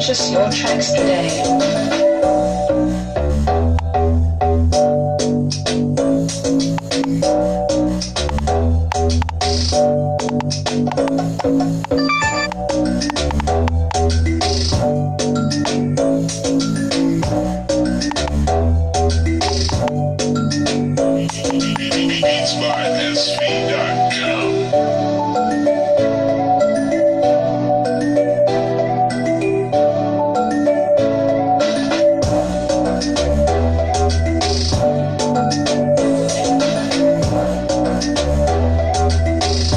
Purchase your tracks today.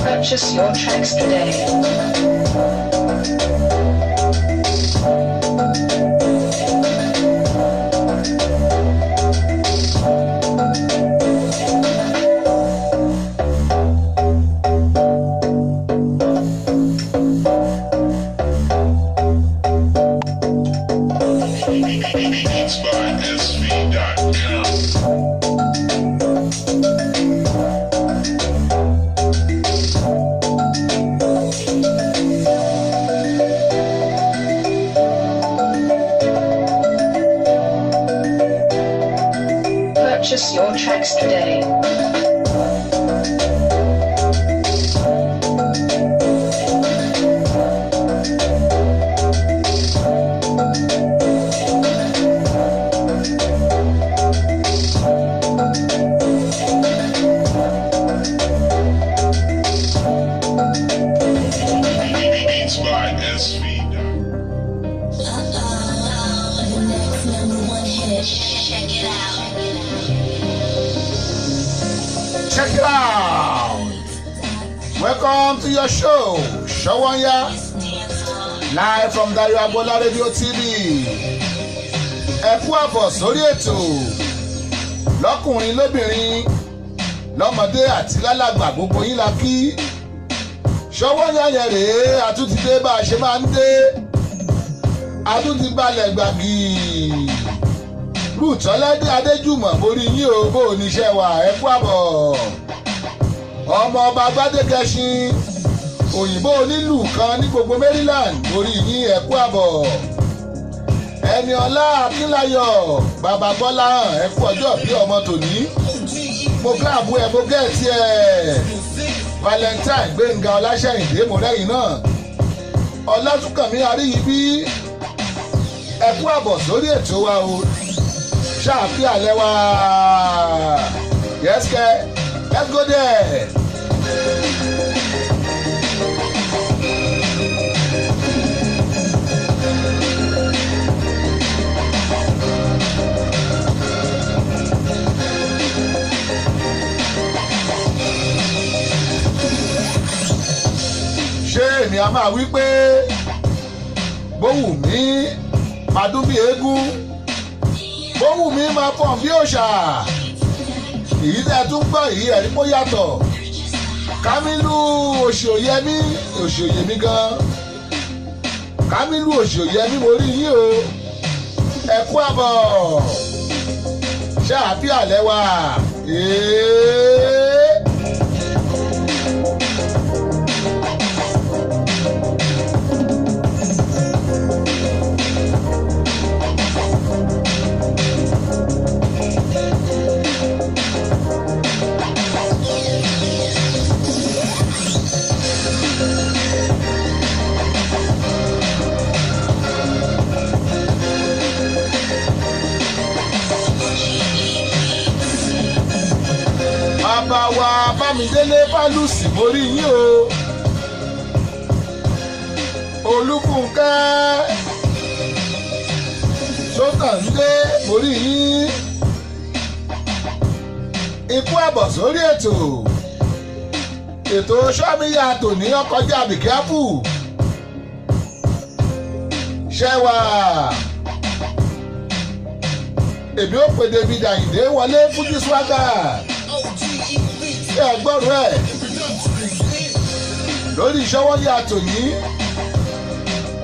Purchase your tracks today. Purchase your tracks today. Check it out! Welcome to your show, Shawanya, live from Dayo Agbola Radio TV. Ẹ kú àbọ̀ sórí ètò lọ́kùnrin lóbìnrin lọ́mọdé àti lálàgbà gbogbo yín la kí. Shawanya yẹn rèé àtúntìdé bá a ṣe máa ń dé àtúntìbalẹ̀ gbàgì. Rúùtọ́lẹ́dé Adéjùmọ̀ borí yín o bó oníṣẹ́ wa ẹ kú àbọ̀. Ọmọ ọba Gbádégẹṣin òyìnbó onílù kan ní gbogbo Maryland borí yín ẹ kú àbọ̀. Ẹniọlá Akínláyọ̀ bàbá Gbọ́láhàn ẹ kú ọjọ́ bí ọmọ tòní. Mo kílàbù ẹ mo gẹ̀ẹ́tì ẹ. Valentine Gbénga Ọláṣẹ́yìndé mo rẹ́yìn náà. Ọlátúnkànmí Aríyìbí ẹ kú àbọ̀ sórí ètò wa o. Ṣáàfì alẹ́ wa. Yes, kẹ́. Let's go there. Ṣé èmi a máa wí pé bówù mí máa dún bí eégún? Bówù mi máa pọ̀n bí òòṣà. Èyí tẹ́ ẹ tún gbọ́ yìí ẹ̀rí kó yàtọ̀. Kámílù Òṣòyẹmí Òṣòyẹmí gan. Kámílù Òṣòyẹmí mo rí yín o. Ẹ kú àbọ̀. Ṣáàfì alẹ́ wa. Bàbá wa Bámidélé Bálùsì mo rí yín o. Olúfúnkẹ́ Sótàndé mo rí yín. Ikú àbọ̀ sórí ètò. Ètò Ṣọ́míyà tòní ọkọjá bìkẹ́fù. Ṣẹ́wà. Èmi ò pè David Àyìndé wọlé Fuji Swagger. Ẹ gbọ́rọ̀ ẹ̀ lórí Ṣọ́wọ́nyá tòní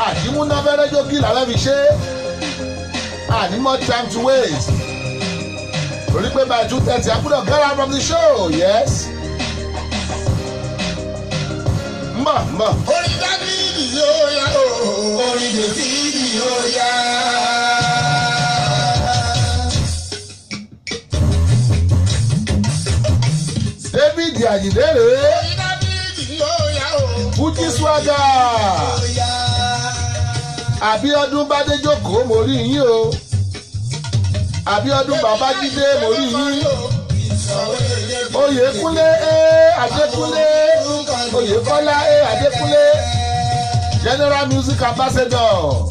àdìmúná fẹ́rẹ́ jókì làwọn fi ṣe àní more time to waste torí pé by 2:30 I gbọ́dọ̀ get out from the show. Yes. Mbọ̀. Orin Dábìlì yóò yá o, orin Dèfídì ó yá. David Àyìndé rèé. Fuji Swagger. Abíọ́dún Bádéjókòó mo rí yín o. Abíọ́dún Babájídé mo rí yín. Oyèkúnlé Adékúnlé. Oyèkọ́lá Adékúnlé. General Music Ambassador.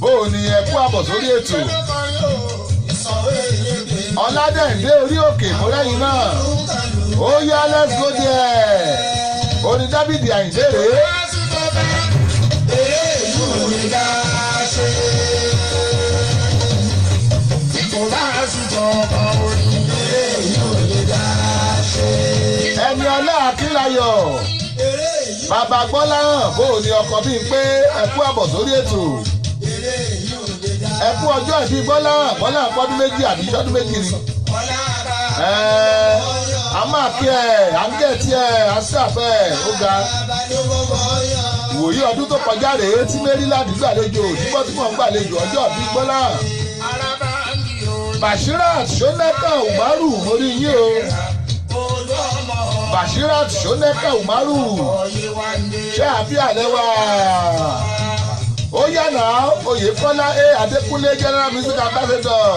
Bóò ni ẹ kú àbọ̀ sórí ètò. Ọládẹ̀ndé orí òkè mo lẹ́yìn náà. Ó yá let's go there. Orin David Àyìndé rèé. Ẹni ọlá Akínláyọ̀. Bàbá Gbọ́láhàn bó ni ọkọ bíi pé ẹ kú àbọ̀ sórí ètò. Ẹ kú ọjọ́ ìbí Gbọ́láhàn pọ́dún méjì àbí ṣọ́dún méjì ni. A máa kí ẹ à ń gẹ̀ tí ẹ à ń sàfẹ́ ó ga. Ìwòyí ọdún tó kọjá rèé tí Maryland gbàlejò nígbà tí wọ́n gbàlejò ọjọ́ ìbí Gbọ́láhàn. Bashirat Shoneka Umaru orí yín o. Bashirat Shoneka Umaru ṣé àfíà lẹ́wà. Ó yànnà Oyèkọ́lá Adékúnlé General Music Ambassador.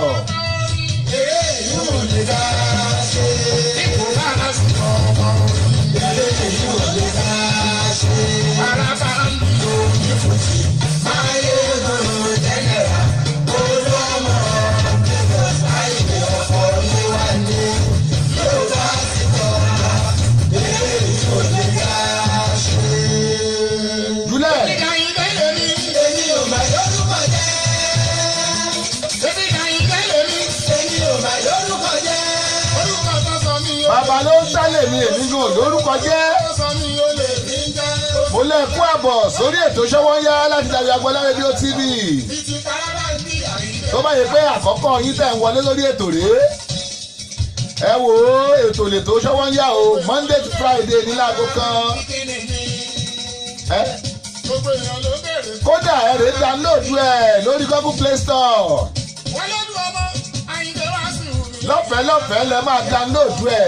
Bàbá ló ń sálẹ̀ mi èmi gan lórúkọ jẹ́. Mo lè kú àbọ̀ sórí ètò Ṣọ́wọ́nyá láti Dayọ̀ Agbọ́lá rédíò TV. Tó bá yẹ pé àkọ́kọ́ yín tẹ̀ ń wọlé lórí ètò rèé. Ẹ wo ètò lètò Ṣọ́wọ́nyá o Monday to Friday ní láago kan. Kódà ẹ rèé download ẹ lórí Google Play Store. Lọ́fẹ̀ẹ́ lẹ máa download ẹ̀.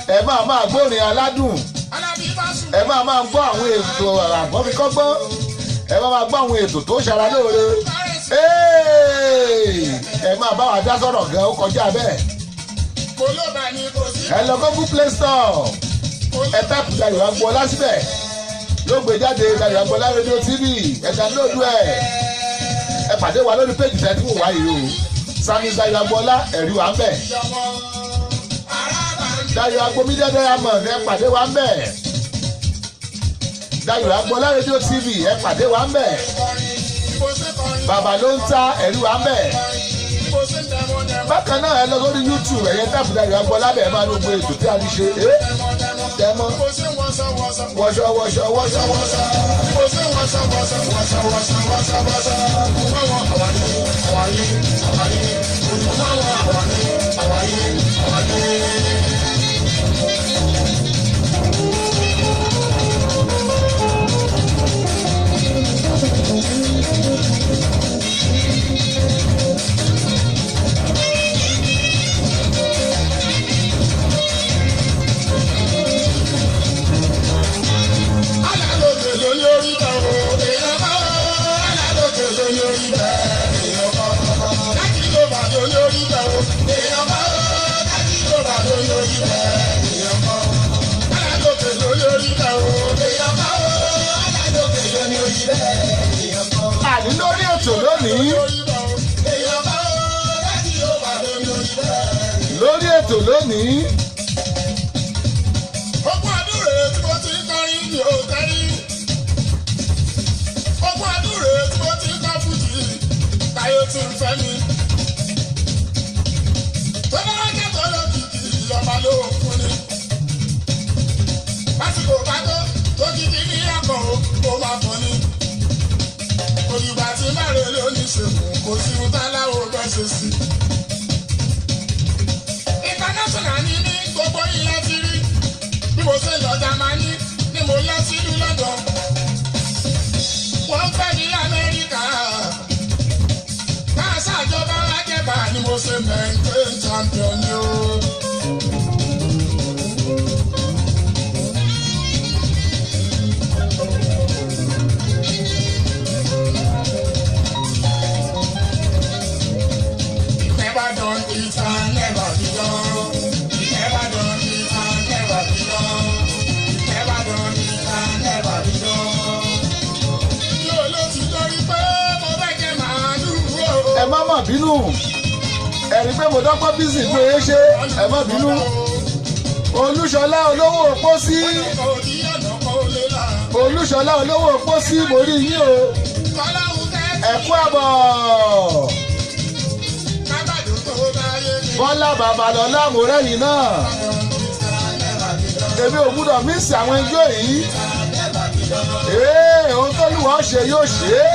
Ẹ máa gbórin aládùn. Ẹ máa gbọ́ àwọn ètò àgbọ̀nfikọ́gbọ́n. Ẹ máa gbọ́ àwọn ètò tó ṣara lóore. Ẹ máa bá wa dá sọ̀rọ̀ gan ó kọjá bẹ́ẹ̀. Ẹ lọ Google Play Store. Ẹ tápù Dayọ̀ Agbọ́lá síbẹ̀. Yóò gbé jáde Dayọ̀ Agbọ́lá rédíò TV. Ẹ download ẹ̀. Ẹ pàdé wa lórí péjì tẹ́ tí mo wáyé o. Sami Dayọ̀ Agbọ́lá ẹ̀rí wa ń bẹ̀. Dayọ̀ Agbomide Diamond ẹ pàdé wa ń bẹ̀. Dayọ̀ Agbọ́lá rédíò TV ẹ pàdé wa ń bẹ̀. Bàbá ló ń ta ẹ̀rí wa ń bẹ̀. Bákan náà ẹ lọ lórí YouTube ẹ̀yẹ tábù Dayọ̀ Agbọ́lá bẹ̀ máa ń gbogbo ètò tí a ti ṣe. Tẹ́mọ́ wọ́ṣọ́. Àní lórí ètò lónìí. Lórí ètò lónìí. Ogún àdúrà tí mo ti ń kọrin ní òtẹ́rí. Ogún àdúrà tí mo ti ń kọ́ fújì táyé tí ń fẹ́ mi. Tó bá wá kẹ́kọ̀ọ́ lókìkí ìjọba ló fún ni. Lásìkò bá tó kìkì ní àpọ̀ ó máa fọ́ ni. Òyìnbá tí mẹ́rin ló ní ṣègùn kò sí ohun táláwo bẹ́ ṣe sí. International ní gbogbo ilẹ̀ ti rí. Bí mo ṣe lọ Jámánì ni mo lọ sílùú London. Wọ́n fẹ́ ní Amẹ́ríkà. má bínú ẹ̀rí pé mo dọ́pọ̀ bísí pé é ṣe ẹ má bínú Olúṣọlá olówó pósí Olúṣọlá olówó pósí mo rí yín o ẹ kú àbọ̀ Bọ́lá Babalọ́lá mo rẹ́yìn náà èmi ò gbúdọ̀ mísì àwọn ijó yìí ohun tó lù wọ́n ṣe yóò ṣe é.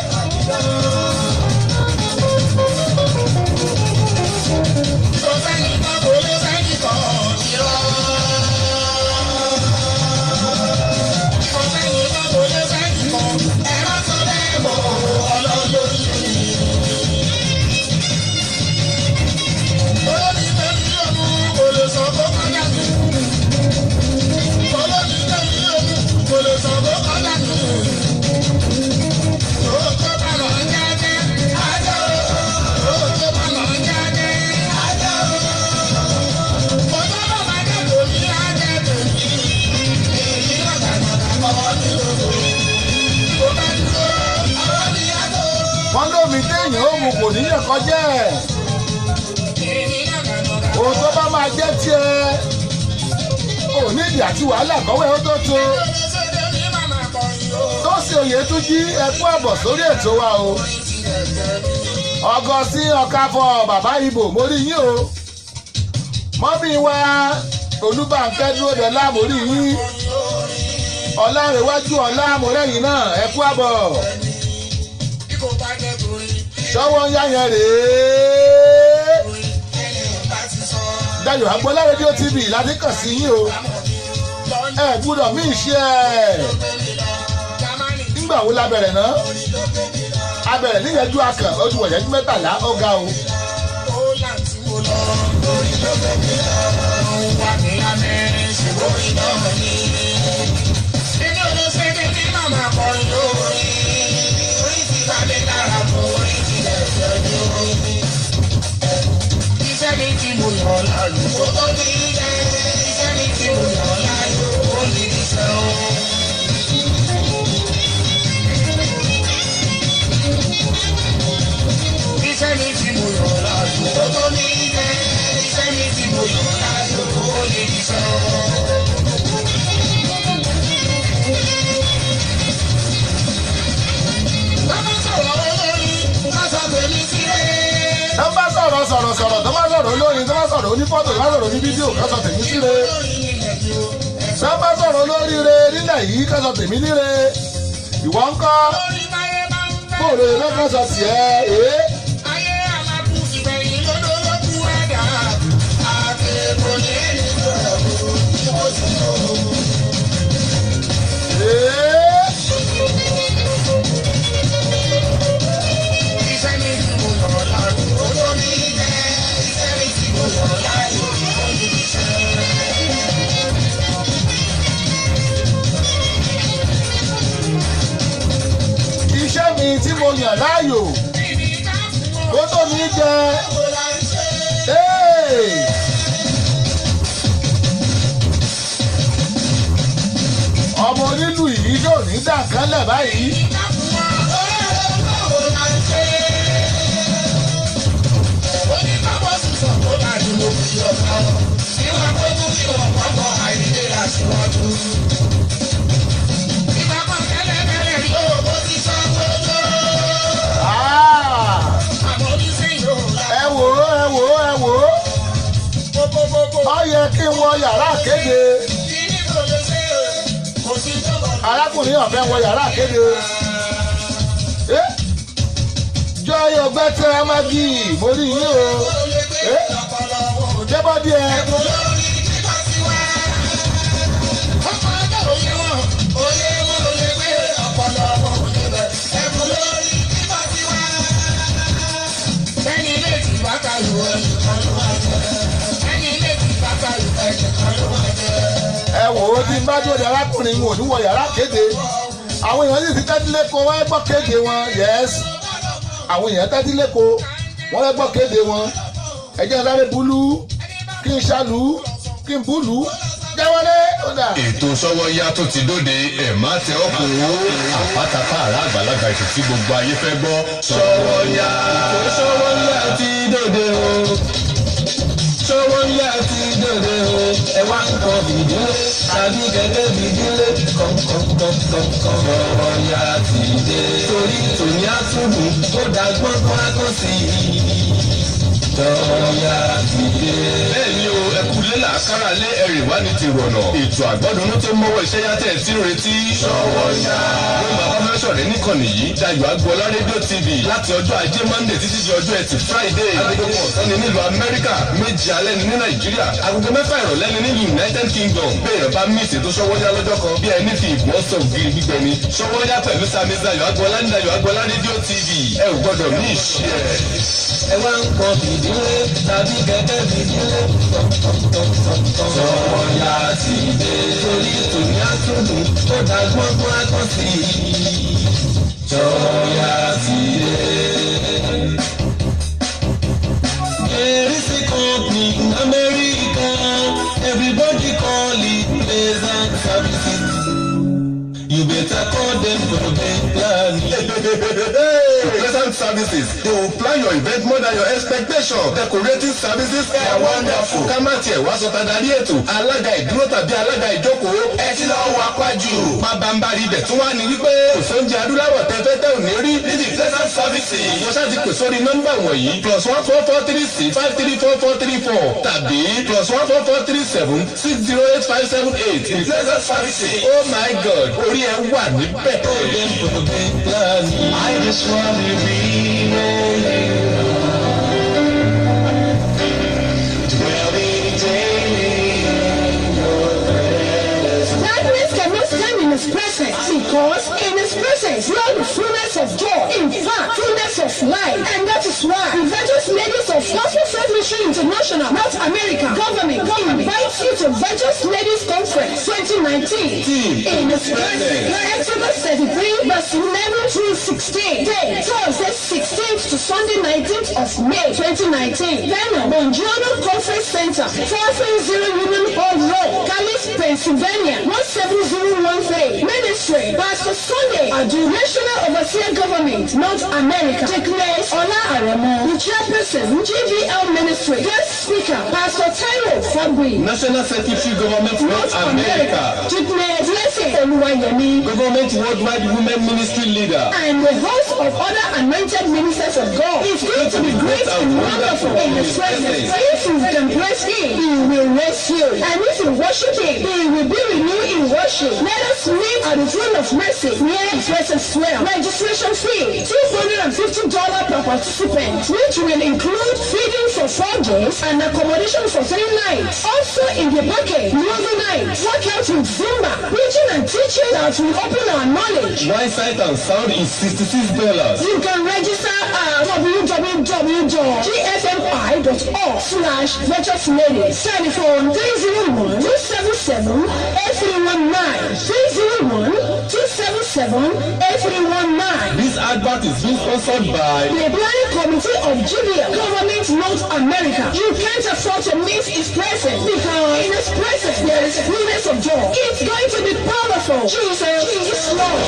wọ́n lómi téèyàn ó mu kò níyàn kọjá ẹ̀ ohun tó bá máa jẹ́ tiẹ̀ ò nídìí àti wàhálà kọ́wé ó tó tó Tósìn Oyètúnjí ẹ kú àbọ̀ sórí ètò wa o Ọ̀gọ̀sìn Ọ̀káfọ̀ bàbá Ìbò mo rí yín o mọ́mí wa Olúbànkẹ́ dúró dọ́là mo rí yín Ọlárẹ̀wájú ọ̀la mo rẹ́yìn náà ẹ kú àbọ̀ ṣọwọ́ ń yáyẹn rèé Dayọ̀ Agboola rédíò TV láti kàn sí yín o ẹ gbúdọ̀ mí ṣe ẹ̀ nígbà wo la bẹ̀rẹ̀ náà a bẹ̀rẹ̀ níyẹjú akàn ó ti wọ̀ yẹjú 13 ó ga o. Iṣẹ́ mi tí mo yàn láàyò ó tó ní jẹ́ iṣẹ́ mi tí mo yàn láàyò ó ní iṣẹ́ o. Iṣẹ́ mi tí mo yàn láàyò ó tó ní jẹ́ iṣẹ́ mi tí mo yàn láàyò ó ní iṣẹ́ o. tó bá sọ̀rọ̀ tó bá sọ̀rọ̀ olórin tó bá sọ̀rọ̀ onífọ́tò tó bá sọ̀rọ̀ oní fídíò ká sọ tèmi síre tó bá sọ̀rọ̀ olóríire nílẹ̀ yìí ká sọ tèmi níre ìwọ ń kọ́ bóòlù yẹn ká sọ tiẹ̀ ee. Ayé alábù ìgbẹ̀yìn lọ́dọ́lọ́kù ẹ̀dá àti èkó ní ẹni tó ẹ̀kú tí ó sì lò. Iṣẹ́ mi tí mo yọ̀ láàyò ó ní ilẹ̀ iṣẹ́ mi tí mo yọ̀ láàyò ó ní iṣẹ́. Iṣẹ́ mi tí mo yàn láàyò ó tó ní jẹ ọmọ onílù yìí yóò ní dàkánlẹ̀ báyìí. ẹ wò ó yẹ kí n wọ yàrá kéde arákùnrin ọ̀fẹ́ wọ yàrá kéde Joy Ọgbẹ́tẹ́ Maggi mo rí yín o débọ́ díẹ̀. ẹ wò ó tí n bá dúró de arákùnrin wọn ò ní wọ yàrá kéde àwọn èèyàn sì ti tẹ́tí lẹ́kọ̀ọ́ wọ́n gbọ́ kéde wọn yẹ́sì àwọn èèyàn tẹ́tí lẹ́kọ̀ọ́ wọ́n gbọ́ kéde wọn ẹ̀jẹ̀ sáré búlú kí n ṣàlù kí n búlù jáwọ́lé ọ̀dà. ètò Sọ́wọ́nyá tó ti dóde ẹ̀ má tẹ ọkùn o àpáta pààrà àgbàlagbà ètò tí gbogbo ayé fẹ́ gbọ́. Sọ́wọ́nyá ètò Sọ́wọ́nyá ti dóde o. Sọ́wọ́nyá ti dóde o. ẹ wá ń kọ fìdílé tàbí gẹ́gẹ́ fìdílé kọ̀ǹkọ̀ǹkọ̀ǹkọ̀. Sọ́wọ́nyá ti dé. torí tòní àtúndùn ó dàgbọ́n kan á kó sí i. Sọ́wọ́nyá ti dé. bẹ́ẹ̀ni o ẹkú lélà kára lé ẹrìn wá ní ti rọ̀nà. ètò àgbọ́dúnú tó mọ́wọ́ iṣẹ́ yàtẹ̀ tí ń retí. Sọ́wọ́nyá. ló máa bá mẹ́sọ̀ rẹ̀ níkànnì yìí Dayọ̀ Agboola rédíò TV láti ọjọ́ ajé Monday títí di ọjọ́ ẹtì Friday. agogo kan ọ̀sán ni nílùú Amẹ́ríkà 2 alẹ́ ni ní Nàìjíríà agogo 6 ìrọ̀lẹ́ ni nílùú United Kingdom. bẹ́ẹ̀ bá mísì tó Sọ́wọ́nyá lọ́jọ́ kan bí ẹni fi ìgbọ́n sọ ògiri gbígbẹ ni. Sọ́wọ́nyá pẹ̀lú Sami Dayọ̀ Agboola ní Dayọ̀ Agboola rédíò TV ẹ ò gbọ́dọ̀ ní ìṣe ẹ̀. ẹ wá ń kọ fìdílé tàbí gẹ́gẹ́ fìdílé Sọ́wọ́nyá ti dé. torí tòní àtúndùn ó dàgbọ́n tó á kọ́ sí i. Sọ́wọ́nyá ti dé. There is a company in America, everybody call it Pleasant Services. You better call them for event planning. Pleasant Services, they will plan your event more than your expectation. Decorating services are wonderful. Ká má tiẹ̀ wá sọ tadarí ètò. Alága ìdúró tàbí alága ìjókòó. ẹ ti lọ wá pàjù. Pàbàmbarì ibẹ̀ tún wá ní wípé kò sóúnjẹ adúláwọ̀ tẹ́fẹ́tẹ́ ò ní rí níbi Pleasant Services. wọ́n ṣáà ti pè sórí nọ́mbà wọ̀nyí +14436 tàbí +14437608578. Pleasant Services. Oh my God, orí ẹ wà níbẹ̀. I just wanna be where you are. Dwelling daily in your presence. Darkness cannot stand in His presence because in His presence you are the fullness of joy. In fact, fullness of life. And that is why the Virtuous Ladies of Gospel Faith Mission International, North America government invites you to Virtuous Ladies Conference 2019. In His presence, Exodus 33 verse 11 through 16. Day, Thursday 16th to Sunday 19th of May 2019. Venue, Bongiorno Conference Center, 430 Union Hall Road, Callis, Pennsylvania, 17013. Ministry, Pastor Sunday, Adu, National Overseer Government, North America. Declares Ola Aremo, the chairperson, GVL Ministry. Guest speaker, Pastor Tyro Fabri, National Secretary Government North America. Declares Blessing Oluwayemi, Government Worldwide Women Ministry Leader. and the host of other anointed ministers of God. It's going to be great and wonderful in His presence. If you can praise Him, He will raise you. And if you worship Him, He will be with you in worship. Let us meet at the throne of mercy near His presence well. Registration fee, $250 per participant, which will include feeding for 4 days and accommodation for 3 nights. Also in the package, movie night, workout with Zumba, preaching and teaching that will open our knowledge. One sight and sound is $66. You can register at www.gfmi.org/Virtuous Ladies. Telephone 301-277-8319. 301-277-8319. This advert is being sponsored by The Planning Committee of GBL, Government North America. You can't afford to miss His presence because in His presence there is fullness of joy. It's going to be powerful. Jesus is Lord.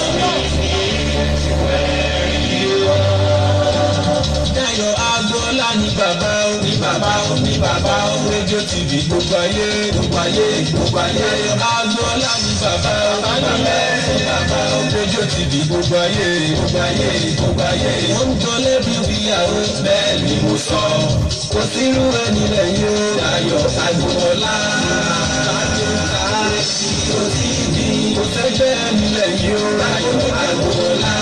Dayọ̀ Agboola ní bàbá ó ní bàbá ó ní bàbá ó rédíò TV gbogbo ayé gbogbo ayé gbogbo ayé. Dayọ̀ Agboola ní bàbá ó ní bàbá ó ní bàbá ó rédíò TV gbogbo ayé gbogbo ayé gbogbo ayé. Mo ń jọlé bíbíyàwó bẹ́ẹ̀ ni mo sọ. Kò sírú ẹni lẹ́yìn ó. Dayọ̀ Agboola rédíò TV kò sẹ́gbẹ́ ẹni lẹ́yìn ó. Dayọ̀ Agboola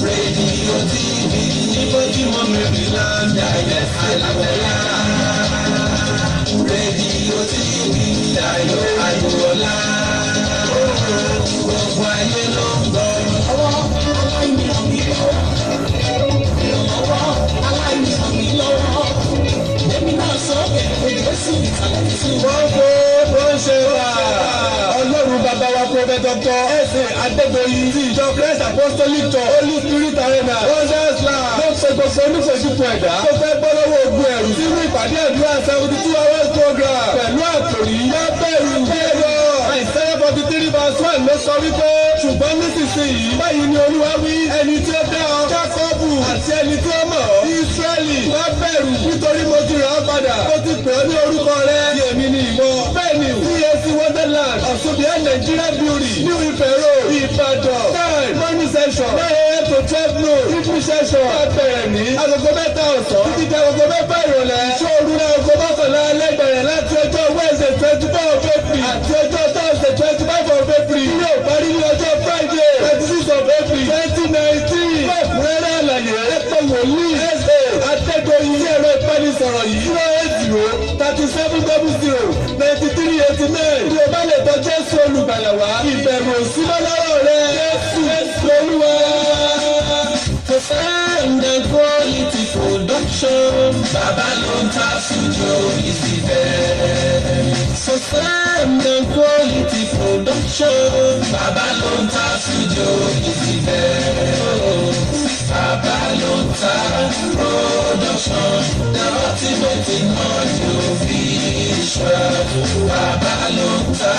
rédíò TV ìbójúmọ́ Maryland Dayọ̀ Agboola rédíò TV Dayọ̀ Agboola gbogbo ayé ló ń gbọ́. ọwọ́ aláìníyàn mi lọ́wọ́ ìrànlọ́wọ́ aláìníyàn mi lọ́wọ́ èmi náà sọ pé òye sí ìsàlẹ̀ sí. wọ́n kó bó ṣe wà. Prophet Dr. S.A. Adégbòyí ti ìjọ Christ Apostolic Church Holy Spirit Arena Rogers Land ló pe gbogbo onífojúkọ ẹ̀dá tó fẹ́ gbọ́ lọ́wọ́ ogun ẹ̀rù sínú ìpàdé àdúrà 72 hours program pẹ̀lú àkòrí lábẹ́rù bẹ́ẹ̀rọ Àìsáyà 43:1 ló sọ wípé ṣùgbọ́n nísinsìnyí báyìí ni Olúwa wí ẹni tí ó dá ọ Jákọ́bù àti ẹni tí ó mọ̀ Ísírẹ́lì má bẹ̀rù nítorí mo ti rà ọ́ padà mo ti pè ọ́ ní orúkọ rẹ tí èmi ni ìwọ bẹ́ẹ̀ ni CAC Wonderland Ọ̀ṣunbíà Nigeria Brewery New Ife Road Ìbàdàn time morning session 9 a.m. to 12 noon evening session á bẹ̀rẹ̀ ní agogo 3 ọ̀sán títí di agogo 4 ìrọ̀lẹ́ ṣóòru ní agogo 11 alẹ́ bẹ̀rẹ̀ láti ọjọ́ Wednesday 24 of April àti ọjọ́ Thursday 25 of April ní òparí ní ọjọ́ Friday 26 of April 2019 fún ẹ̀kúnrẹ́rẹ́ àlàyé ẹ̀pẹ́ wòlíì S.A. Adégbòyí sí ẹ̀rọ ìbánisọ̀rọ̀ yìí 080-3700-9389 bí o bá lè tọ́ Jésù olùgbàlà wá ìbẹ̀rù òsì lọ́wọ́ rẹ Jésù Olúwa. Sound and quality production. Babalonta Studio is the best. So sound and quality production. Babalonta Studio is the best. Babalonta production. The ultimate in audio visual. Babalonta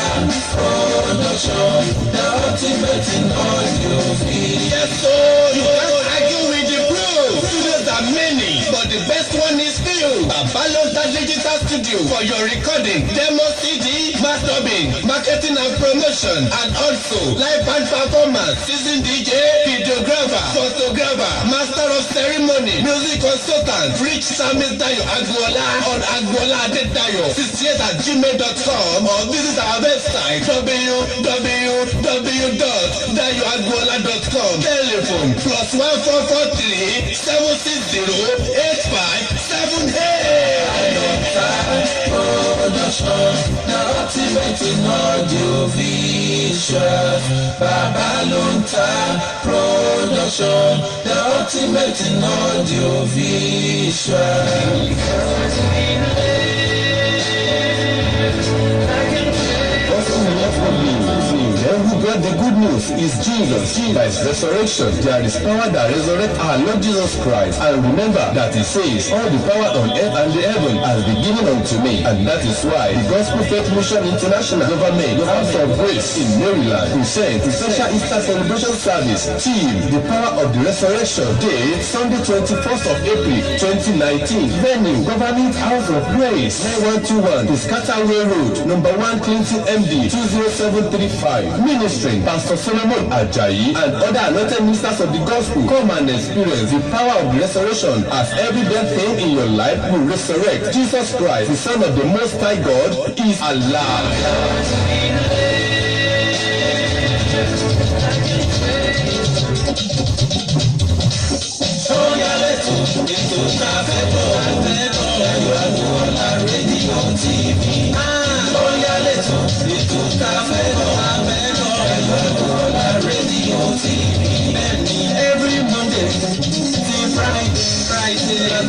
production. The ultimate in audio visual. Yes, so you can't argue with the pros. Studios are many, but the best one is still Babalonta Digital Studio for your recording, demo CD, mastering, marketing and promotion, and also live band performance, seasoned DJ, videographer, photographer, master of ceremony, music consultant. Reach Samis Dayo Agbola on Agbola Adedayo 68@gmail.com or visit our website www.dayoagbola.com. Telephone +1443 760 8578. Production, the ultimate in audio visual. Babalonta Production, the ultimate in audio visual. Who brought the good news is Jesus. By his resurrection, there is power that resurrects our Lord Jesus Christ. And remember that he says, all the power on earth and the heaven has been given unto me. And that is why the Gospel Faith Mission International Government, House of Grace in Maryland, presents the special Easter celebration service. Theme, the power of the resurrection. Date, Sunday 21st of April 2019. Venue, Government House of Grace, 9121, Piscataway Road, number 1 Clinton MD, 20735. Ministry, Pastor Solomon Ajayi and other anointed ministers of the gospel. Come and experience the power of the resurrection as every dead thing in your life will resurrect. Jesus Christ, the Son of the Most High God, is alive. Every Monday till Friday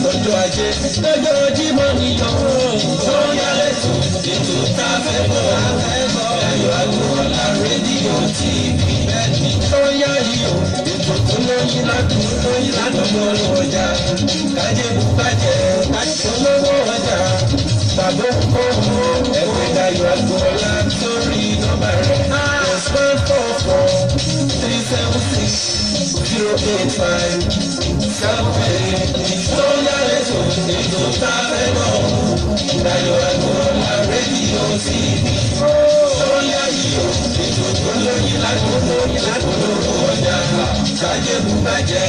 lọ́jọ́ ajé lọ́jọ́ Jímọ̀ nìyọ̀ sọ́yà lẹ́tọ̀ ètò káfẹ́ bọ̀ Ayọ̀ Agboola rédíò TV sọ́yà yìí o ètò tó lóyún ládùúgbò ọjà kájé bùkájẹ kájé olówó ọjà bàbá òkú ẹgbẹ́ Ayọ̀ Agboola sórí nọ́mbà rẹ̀ +144 376 085 sọ́yà lẹ́tọ̀ ètò káfẹ́ bọ̀ Ayọ̀ Agboola rédíò TV sọ́yà yìí o ètò tó lóyún ládùúgbò ọjà kájé bùkájẹ.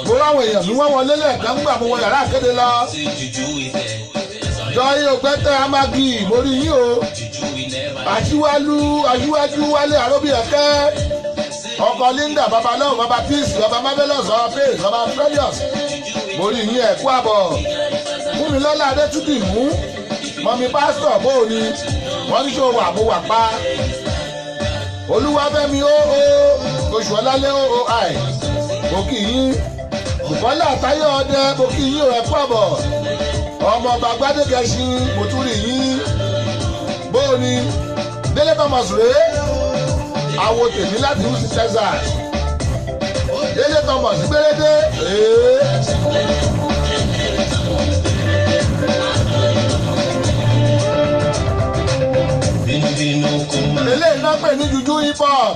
mo ráwọn èèyàn bí wọ́n wọlé lẹ́ẹ̀kan gbà mo wọ yàrá àkéde lọ. jọyìn ògbẹ́tẹ̀ amagi mórí yín o. aṣíwájú wálé àróbí ẹ̀kẹ́ ọkọ Linda babalọ́wọ́ baba peace baba marvelous baba praise baba precious mo rí yín ẹ̀kú àbọ̀ Fúnmilọ́lá Adétúndì mú mọ̀mí pásítọ̀ bóò ni wọ́n ní sọ wà mo wà pa Olúwafẹ́mi oṣù ọlálẹ́ ooi mo kì í yín Bùkọ́lá Táyọ̀ ọdẹ mo kì í yín ẹ̀kú àbọ̀ ọmọ ọba Gbádégẹṣin mo tún rí yín bóò ni Délé Thomas rèé àwo tèmi láti Houston Texas Délé Thomas gbérédé eléyìí náà pè ní juju hip hop.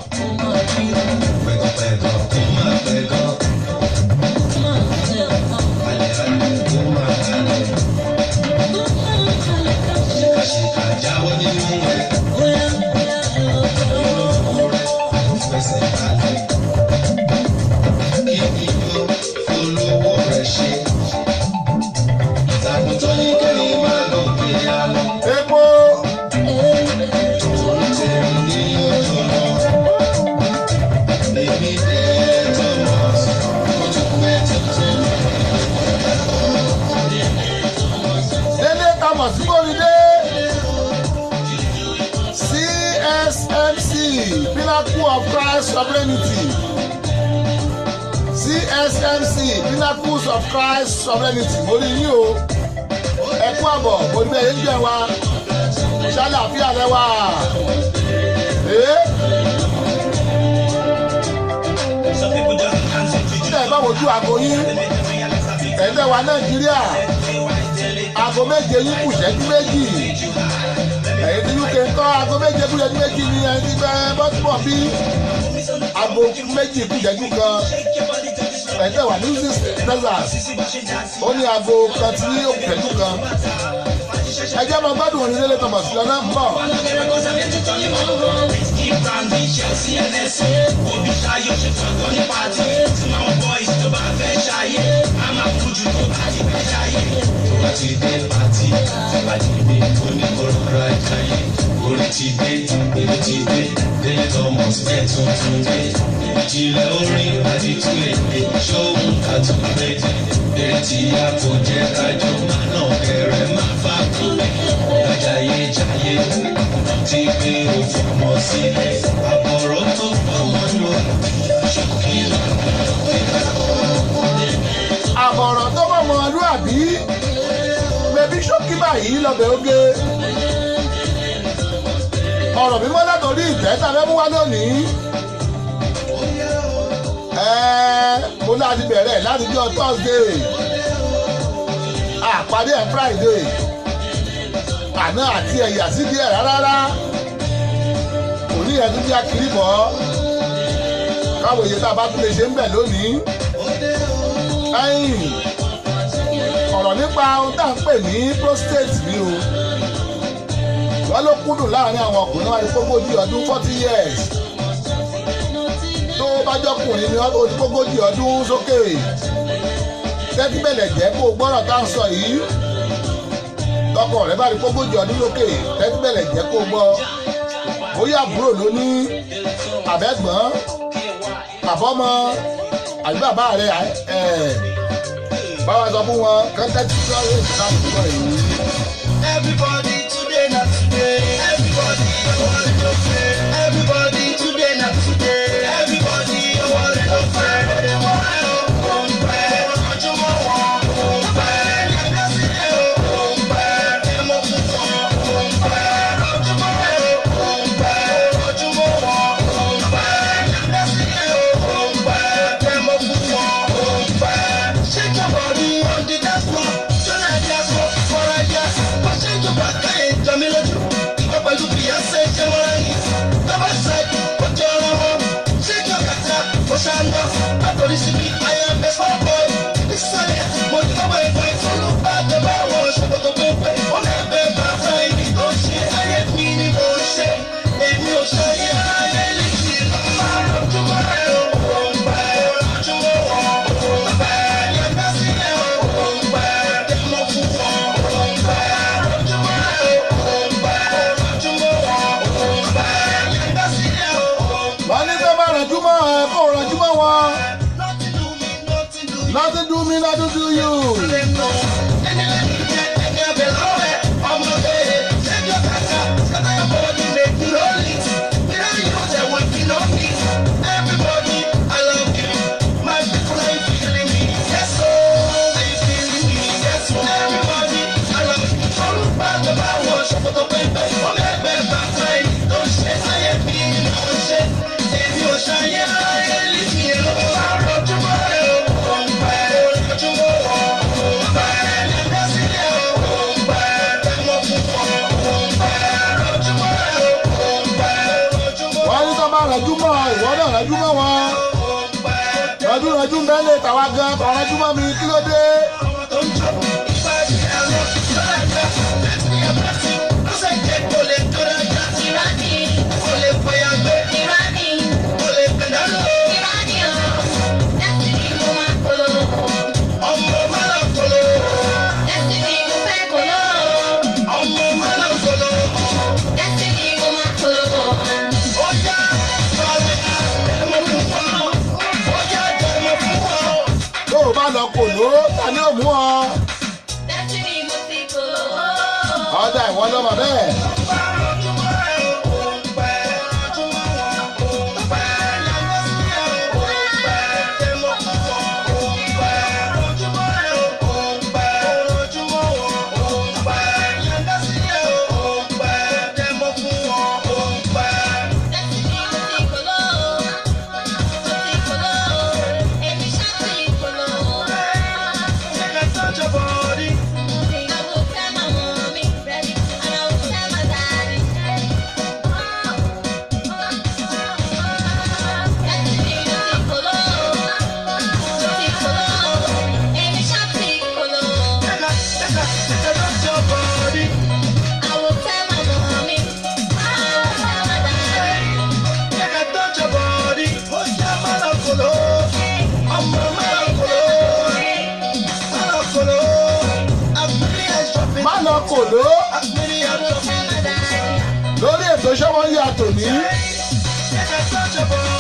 Pinnacle of Christ Sovereignty CSMC Pinnacles of Christ Sovereignty mo rí yín o ẹkú àbọ̀ mo ní bẹ́ẹ̀ ń jẹ́ wa ṣàlàáfíà lẹ́wà ṣíṣe ẹ̀ bá wojú àgọ́ yín ẹ̀ẹ́dẹ̀ wa Nàìjíríà aago méje yín kù ṣẹ́jú méjì ẹ̀yin tí UK ń kọ́ aago méje kú ṣẹ́jú méjì ní ẹni tí bẹ́ẹ̀ bọ́sùpọ̀ bí aago méjì kú ṣẹ́jú kan ẹ̀jẹ̀ wà ní Texas ó ní aago kan tí ó kù ṣẹ́jú kan ẹjẹ́ máa gbádùn orin Délé Thomas lọ́nà ń bọ̀. Ti dé pàtí àbájáde oníkọ̀ọ́ra ìkàyè orí ti dé èmi ti dé Délé Thomas bẹ́ẹ̀ tuntun dé ìjìnlẹ̀ orin àti tún èdè ṣóhun àtúndéjì eré tí a kò jẹ́ kájọ máa nà kẹrẹ máa fà kú lájàyé jàyé ti gbé òfòmọ sílẹ̀ àbọ̀rọ̀ tó fọmọ lọ ṣókí àbọ̀rọ̀ tó fọmọ lúàbí bẹbí ṣókí báyìí lọ́bẹ̀ oge ọ̀rọ̀ mímọ́ látọ̀rí ìtẹ́ tàbí mú wá lónìí mo láti bẹ̀rẹ̀ láti jọ Thursday àpàdé ẹ̀ Friday àná àti ẹ̀yà sí díẹ̀ rárá òní ẹ̀ tún bí akiri bọ̀ káwọn èyí tá a bá tún lè ṣe ń bẹ̀ lónìí ọ̀rọ̀ nípa ohun tá à ń pè ní prostate ni o wọ́n ló kúndùn láàrin àwọn ọkùnrin náà àdìpógójì ọdún 40 years tó bá jọkùnrin ní àdìpógójì ọdún sókè tẹ́tí bẹ̀lẹ̀ jẹ́ kó gbọ́rọ̀ tá à ń sọ yìí tọkọ rẹ̀ bá àdìpógójì ọdún sókè tẹ́tí bẹ̀lẹ̀ jẹ́ kó gbọ́ bóyá àbúrò ló ní àbẹ́gbọ́n àbọ́mọ àbí bàbá rẹ̀ báwa sọ fún wọn kẹ́kẹ́ tí wọ́n yóò ṣe láti gbọ́ èyí. Everybody today na today. Everybody want to pray. Everybody today na today. Everybody want to pray. They want to pray. Ojúmọ́ wọn pray. Yẹ́nbẹ́sí ẹ̀ pray. Ẹ̀mọ́ funfun pray. Ojúmọ́ pray. Ojúmọ́ wọn pray. Yẹ́nbẹ́sí ẹ̀ pray. Ẹ̀mọ́ funfun pray. Shake your body on the dance floor. Jọ́nà ẹ̀jẹ̀ sọ for ideas. Change your back, jọ mí lójú. Ìgbà pẹ̀lú Beyonce ṣe wọ́n ráyè. Bàbá ṣáìdì, ó jẹ́ ọ̀rọ̀ wọn. Shake your kàtà, ó ṣàǹdà. Àtòrí síbi, I am best for boy. Ìsọ̀lẹ̀, mo ti kọ́ bẹ̀rẹ̀ fún ìtọ́lú. Bàjẹ́ bá wọn ṣòkòtò pépé. Ó lè bẹ̀ bàtà ibi tó ṣe. Ayé mi ni mo ṣe. Èmi ò ṣayé ayé lè ṣe. Ojúmọ́ rẹ̀ ò ń bẹ̀. Ojúmọ́ wọn ò ń bẹ̀. Yẹ́nbẹ́ sílẹ̀ ò ń bẹ̀. Dẹ́mọ̀ fún wọn ò ń bẹ̀. wọ́n ní pé má rànjú mọ́ ẹ wọn. Nothing do me, nothing do you. Rajúmọ̀ ìwọ náà rajúmọ̀ wọn. Rajúrajú mẹ́lẹ̀ tàwa gan rajúmọ̀ mi kí ló dé. Lọ kò ló ta ní òmù ọ. Ọjà ìwọ lọ́mọ bẹ́ẹ̀. Kòló lórí ètò Ṣọ́wọ́n Yàtọ̀ ní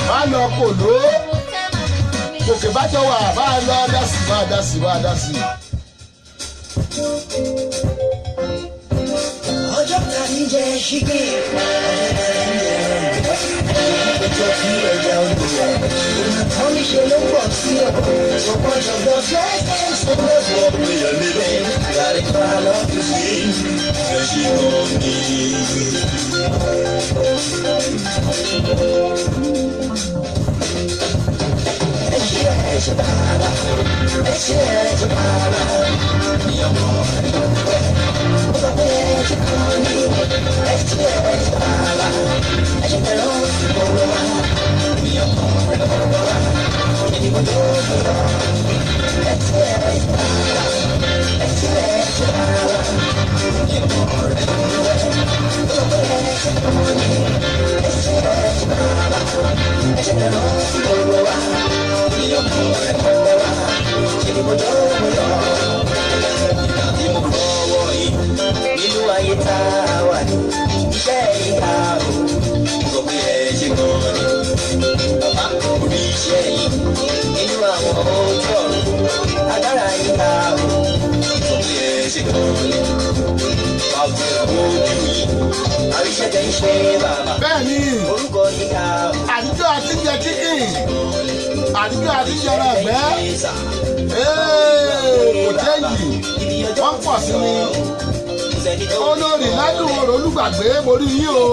má lọ kòló gòkè bá jọ wà bá a lọ dásì bá a dásì bá a dásì. Ọjọ́ ta ní jẹ́ ṣíkì ọjọ́ tí ẹ̀yà olùyà wọ́n ní ṣe ló pọ̀ sí ọ̀pọ̀ ṣọ̀gbọ́n fẹ́ẹ́ sọ́kọ̀ ọ̀pẹ̀yẹ̀ nílẹ̀ láì pa lọ́dún sí ẹ̀ṣin omi. Ẹ̀ṣẹ̀ bàbá ẹ̀ṣẹ̀ bàbá ní ọmọ rẹ̀ sọ pé ẹ̀ṣẹ̀ kan ní ẹ̀ṣẹ̀ bàbá ẹ̀ṣẹ̀ tẹ̀lé ọ̀rọ̀ wa ní ọmọ rẹ̀ lọ́wọ́ wa ìdìbò tó lọ ẹ̀ṣẹ̀ bàbá ẹ̀ṣẹ̀ bàbá ní ọmọ rẹ̀ lọ́wọ́ wa sọ pé ẹ̀ṣẹ̀ kan ní ẹ̀ṣẹ̀ bàbá ẹ̀ṣẹ̀ tẹ̀lé ọ̀rọ̀ wa. Yo corre por la chini mojo mojo Nati mo boy Nilu ayeta wa Shei hao Sobe chikoni Papa uri shei Nilu amojo Agara hao Sobe chikoni Papa uri Arisha gaishe baba Bẹ́ẹ̀ni àdúgbò àti jẹ chicken àdúgbò àti jẹrọ ẹgbẹ́ kò jẹ́yì wọ́n pọ̀ sí mi olórí ládùn orò olùgbàgbé mo rí yín o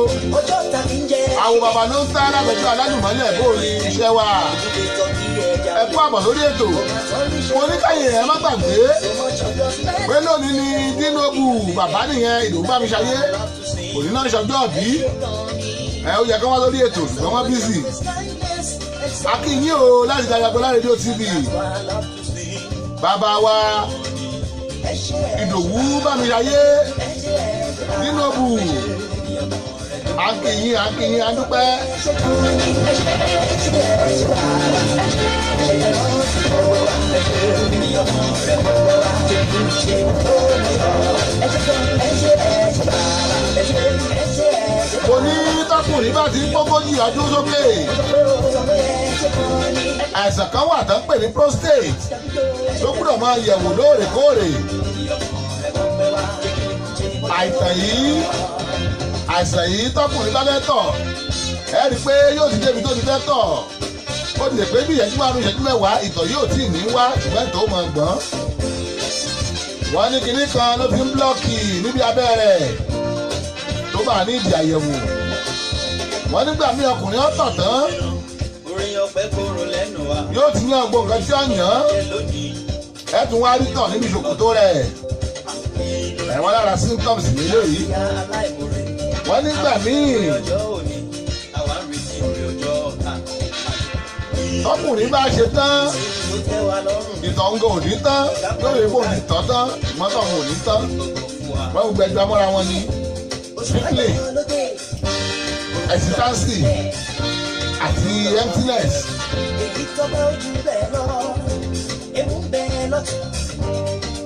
àwọn bàbá ló ń tá alábẹ́jọ́ aládùnmọ́lẹ̀ bó ní iṣẹ́ wa ẹ kú àbọ̀ lórí ètò mo ní káyè ẹ má gbàgbé pé lónìí ni Dínóbù bàbá nìyẹn Ìdòwú Bámiṣayé òní náà ṣọjọ́ bí ẹ ó yẹ kí wọ́n lórí ètò ṣùgbọ́n wọ́n bísí akínyìn o láti darapọ̀ láti rédíò TV bàbá wa Ìdòwú Bámiṣayé Dínóbù akínyìn adúpẹ́. mo ní tọkùnrin bá ti ń gbógójì ọdún sókè àìsàn kan wà tán pè ní prostate tó gbúdọ̀ máa yẹ̀wò lóòrèkóòrè. àìsàn yìí tọkùnrin bá fẹ́ tọ̀ ẹ rí i pé yóò ti débi tó ti fẹ́ tọ̀ ó ti lè pé bí ìyẹ́jú márùn-ún ìyẹ́jú mẹ́wàá ìtọ̀ yóò tí ì ní wá ṣùgbọ́n ìtọ̀ ó máa gbọ́n. wọ́n ní kinní kan ló fi ń blọ́ọ̀kì níbi abẹ́ rẹ̀ tó bá ní ìdí àyẹ̀wò. wọ́n nígbà míì ọkùnrin ó tọ̀ tán yóò ti ní ọgbọ́n nǹkan tí ó yàn án ẹ tún wá rí tọ̀ níbi ìṣòkòtò rẹ̀ ẹ̀wọ̀n lára symptoms lélẹ́yìí. wọ́n nígbà míì tọkùnrin bá ṣe tán ìtọ̀ ń gò ní tán lórí ipò ní tọ́ tán ìmọ́tọ̀ ń gò ní tán wọ́n gbogbo ẹgbẹ́ mọ́ra wọn ni strictly hesitancy àti emptiness. èyí tó bá ojú bẹ́ẹ̀ lọ ewu bẹ́ẹ̀ lọ́tún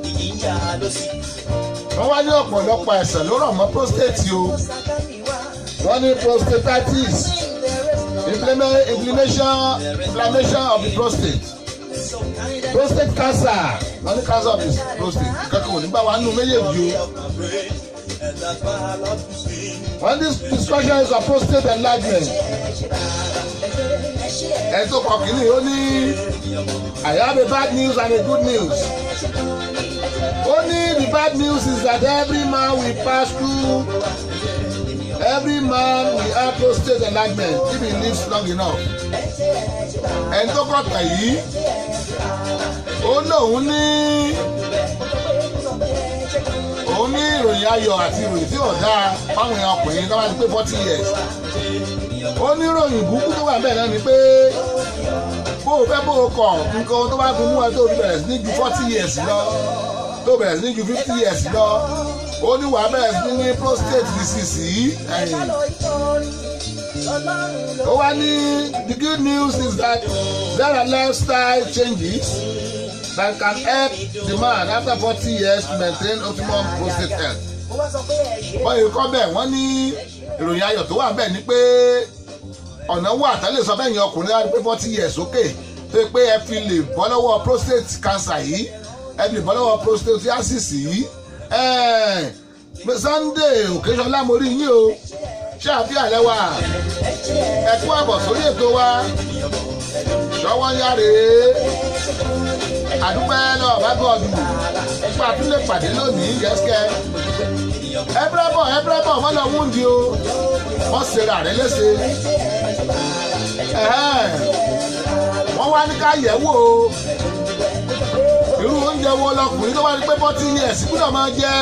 ìyí ń jà lọ́sí. wọ́n wá ní ọ̀pọ̀lọpọ̀ àìsàn ló rọ̀ mọ́ prostate o. wọ́n ní prostatitis inflammation of the prostate cancer wọ́n ní cancer of the prostate kankan ò ní bá wa nínú méjèèjì o. wọ́n ní discussion is of prostate enlargement. ẹ̀ tó kọ̀ kínní ó ní I have a bad news and a good news. Only the bad news is that every man will pass through, every man will have prostate enlargement if he lives long enough. ẹni tó kọ̀tà yìí ó lóun ní ìròyìn ayọ̀ àti ìròyìn tí ò dáa fáwọn èèyàn ọkùnrin tó bá ti pé 40 years. ó ní ìròyìn burúkú tó wà bẹ́ẹ̀ náà ni pé bó o fẹ́ bó o kọ̀ nǹkan tó bá gun mú ẹ tó fi bẹ̀rẹ̀ sí ní ju 40 years lọ tó bẹ̀rẹ̀ sí ní ju 50 years lọ ó ní wàá bẹ̀rẹ̀ sí ní prostate disease yìí ẹ̀yìn. ó wá ní the good news is that there are lifestyle changes that can help the man after 40 years to maintain optimum prostate health. wọ́n yìí kọ́ bẹ́ẹ̀ wọ́n ní ìròyìn ayọ̀ tó wà bẹ́ẹ̀ ni pé ọ̀nà wà tẹ́lẹ̀ sọ bẹ́ẹ̀ yẹn ọkùnrin láti pé 40 years sókè tó yẹ pé ẹ fi lè bọ́ lọ́wọ́ prostate cancer yìí ẹ fi lè bọ́ lọ́wọ́ prostatitis yìí. Sunday Òkèṣọlá mo rí yín o ṣé àfihàn lẹ́wà ẹ kú àbọ̀ sórí ètò wa ṣọwọ́ yára àdúpẹ́ lọ́wọ́ bá gọ́ọ̀dù nípa tún lè pàdé lónìí yẹ́sìkẹ́ ẹ̀bùrẹ́bọ̀ wọ́n lọ wúndi o wọ́n ṣera rẹ̀ léṣe wọ́n wá ní ká yẹ̀ wò ó irú oúnjẹ wo lọkùnrin tó wá ní pé 40 years gbúdọ̀ máa jẹ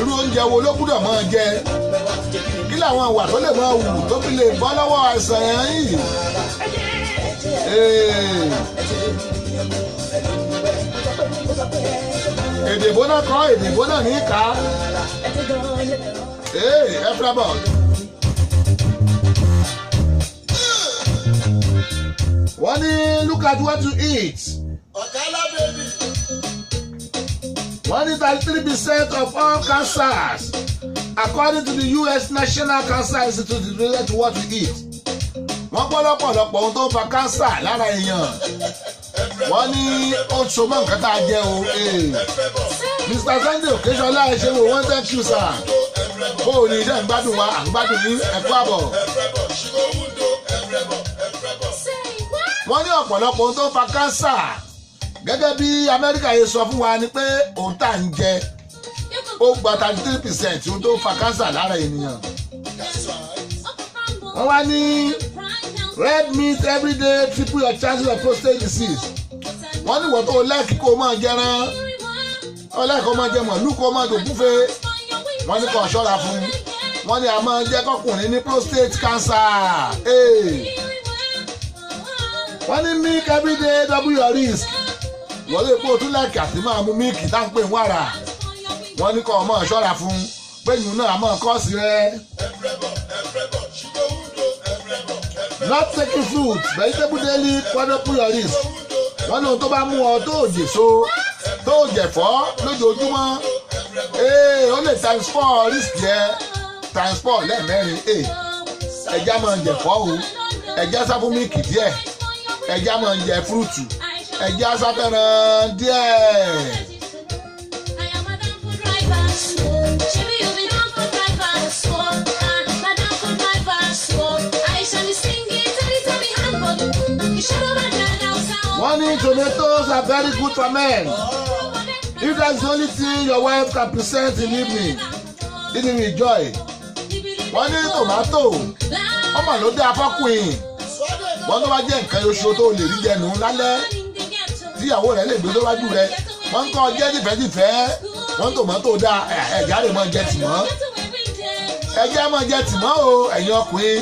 irú oúnjẹ wo ló gbúdọ̀ máa jẹ kí làwọn ìwà tó lè máa wù tó fi lè bọ́ lọ́wọ́ àìsàn yẹn yìí. èdè ìbò náà kọ́ èdè ìbò náà ní ká ẹ̀fúrábọ̀. wọ́n ní look at what you eat. wọ́n ní 33% of all cancers according to the US National Cancer Institute is related to what we eat. wọ́n gbọ́ lọ́pọ̀lọpọ̀ ohun tó ń fa kánsà lára èèyàn wọ́n ní ó ń so mọ́ nǹkan tá a jẹ o. Mr. Sunday Òkèṣọlá ẹ ṣe wo wọ́n thank you sir bó o ní iṣẹ́ ń gbádùn wa à ń gbádùn ní ẹ̀kọ́ àbọ̀. wọ́n ní ọ̀pọ̀lọpọ̀ ohun tó ń fa kánsà gẹ́gẹ́ bí Amẹ́ríkà yìí sọ fún wa ni pé ohun tá à ń jẹ ó gba 33% ohun tó ń fa kánsà lára ènìyàn. wọ́n wá ní red meat every day triple your chances of prostate disease. wọ́n ní wọ́n tó lẹ́ẹ̀kì kó máa jẹran ọlẹ́ẹ̀kọ́ máa jẹ mọ̀lú kó máa dògúnfe wọ́n ní kó ṣọ́ra fún wọ́n ní a máa jẹ́ kọkùnrin ní prostate cancer. wọ́n ní milk every day double your risk. wọ́n lè kó o tún lẹ́ẹ̀kì àti máa mú mílìkì tá à ń pè ń wàrà wọ́n ní kó o máa ṣọ́ra fún pé ìyún náà máa kọ́ sí rẹ. not taking fruits vegetable daily quadruple your risk. wọ́n ní ohun tó bá mú ọ tó jèso tó jẹ̀fọ́ lójoojúmọ́ ó lè times 4 risk yẹ times 4 lẹ́ẹ̀mẹ́rin ẹja máa jẹ̀fọ́ o ẹja sá fún mílìkì díẹ̀ ẹja máa ń jẹ fúrúùtù ẹja sá fẹ́ràn díẹ̀. Wọ́n ní tomatoes are very good for men. If that's the only thing your wife can present in the evening, didn't enjoy. Wọ́n ní tomato ọmọ ló dé afọ́kùnrin. Wọ́n tó bá jẹ́ nǹkan oṣù tó lè rí jẹnu lálẹ́ tíyàwó rẹ̀ lè gbé lọ́wájú rẹ̀. Wọ́n ń kọ́ jẹ́ tìfẹ́tìfẹ́. Wọ́n tomato dá ẹ̀já lè máa jẹ tìmọ́. Ẹ̀já máa jẹ tìmọ́ o ẹ̀yin ọkùnrin.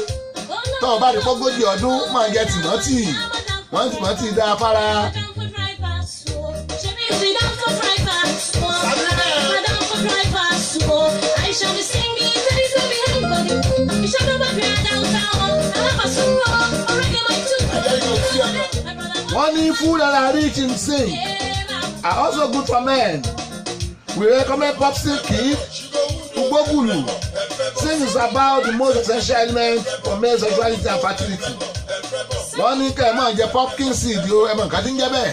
Tó o bá di fọ́gójì ọdún máa jẹ tìmọ́tì. Wọ́n tìmọ́tì dá afárá. Wọ́n ní food that are rich in zinc are also good for men. We recommend Popsi Kid, Ugbogulu. Zinc is about the most essential element for male sexuality and fertility. Wọ́n ní kẹ́ ẹ máa jẹ pumpkin seed o ẹ mọ̀ nǹkan tí ń jẹ́ bẹ́ẹ̀.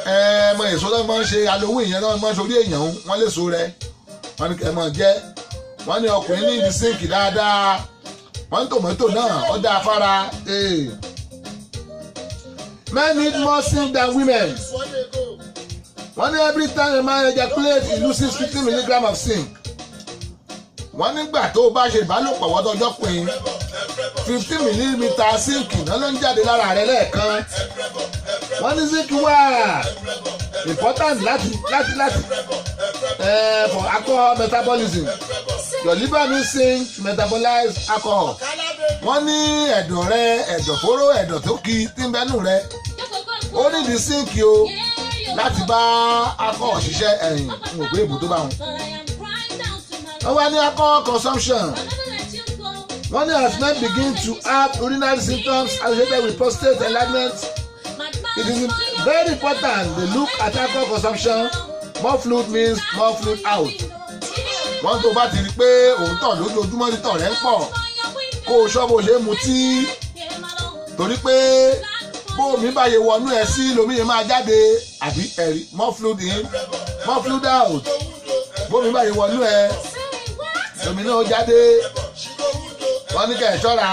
Ẹ mọ èso lọ́wọ́ máa ń ṣe Halloween yẹn lọ́wọ́ máa ń ṣe orí èèyàn wọ́n lè so rẹ̀. Wọ́n ní kẹ́ ẹ máa jẹ. Wọ́n ní ọkùnrin ní ìdí zinc dáadáa. Wọ́n ní tòmátò náà ó dá afárá. Men need more zinc than women. Wọ́n ní every time a man ejaculate he loses 50 milligram of zinc. Wọ́n nígbà tó o bá ṣe ìbálòpọ̀ wọ́dọ̀jọ́ pin 50 millimeter zinc náà ló ń jáde lára rẹ lẹ́ẹ̀kan. Wọ́n ní zinc wà important láti for alcohol metabolism. Your liver needs zinc to metabolize alcohol. Wọ́n ní ẹ̀dọ̀ rẹ ẹ̀dọ̀fóró ẹ̀dọ̀ tó ki tí ń bẹ́nu rẹ ó ní di zinc o láti bá alcohol ṣiṣẹ́ ẹ̀yìn ń òpé èbò tó bá wọn. Wọ́n wá ní alcohol consumption. Wọ́n ní as men begin to have urinary symptoms associated with prostate enlargement, it is very important they look at alcohol consumption. More fluid means more fluid out. Wọ́n tó bá ti rí pé òun tọ̀ lójoojúmọ́ ní tọ̀ rẹ̀ ń pọ̀ kó o ṣọ́ bó ṣe é mutí torí pé bó omi bá yẹ wọnú ẹ sí lomi yẹn máa jáde àbí ẹ̀rí more fluid in more fluid out bó omi bá yẹ wọnú ẹ lomi náà jáde wọ́n ní kẹ́ ẹ̀ ṣọ́ra.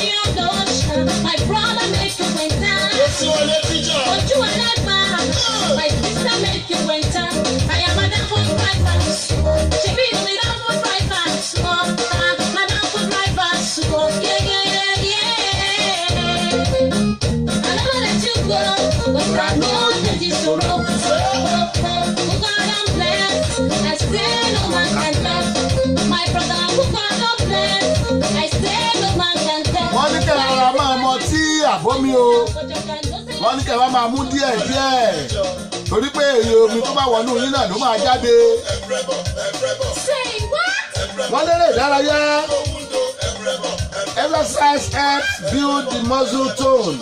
My brother make you went down. But you are not bad. My sister make you went down. I am Madam for drivers. She be me down for drivers. Madam for drivers. Yeah, yeah, yeah, yeah. I never let you go, but I know that it's so wrong. Who God I'm blessed, I say no man can test. My brother, who God I'm blessed, I say no man can test. Wọ́n ní kẹ́ ẹ rárá máa mọ tí àbómi o. Wọ́n ní kẹ́ ẹ wá máa mú díẹ̀ díẹ̀ torí pé èyí omi tó bá wọnú yín náà ló máa jáde. Wọ́n lérè ìdárayá. Exercise helps build the muscle tone.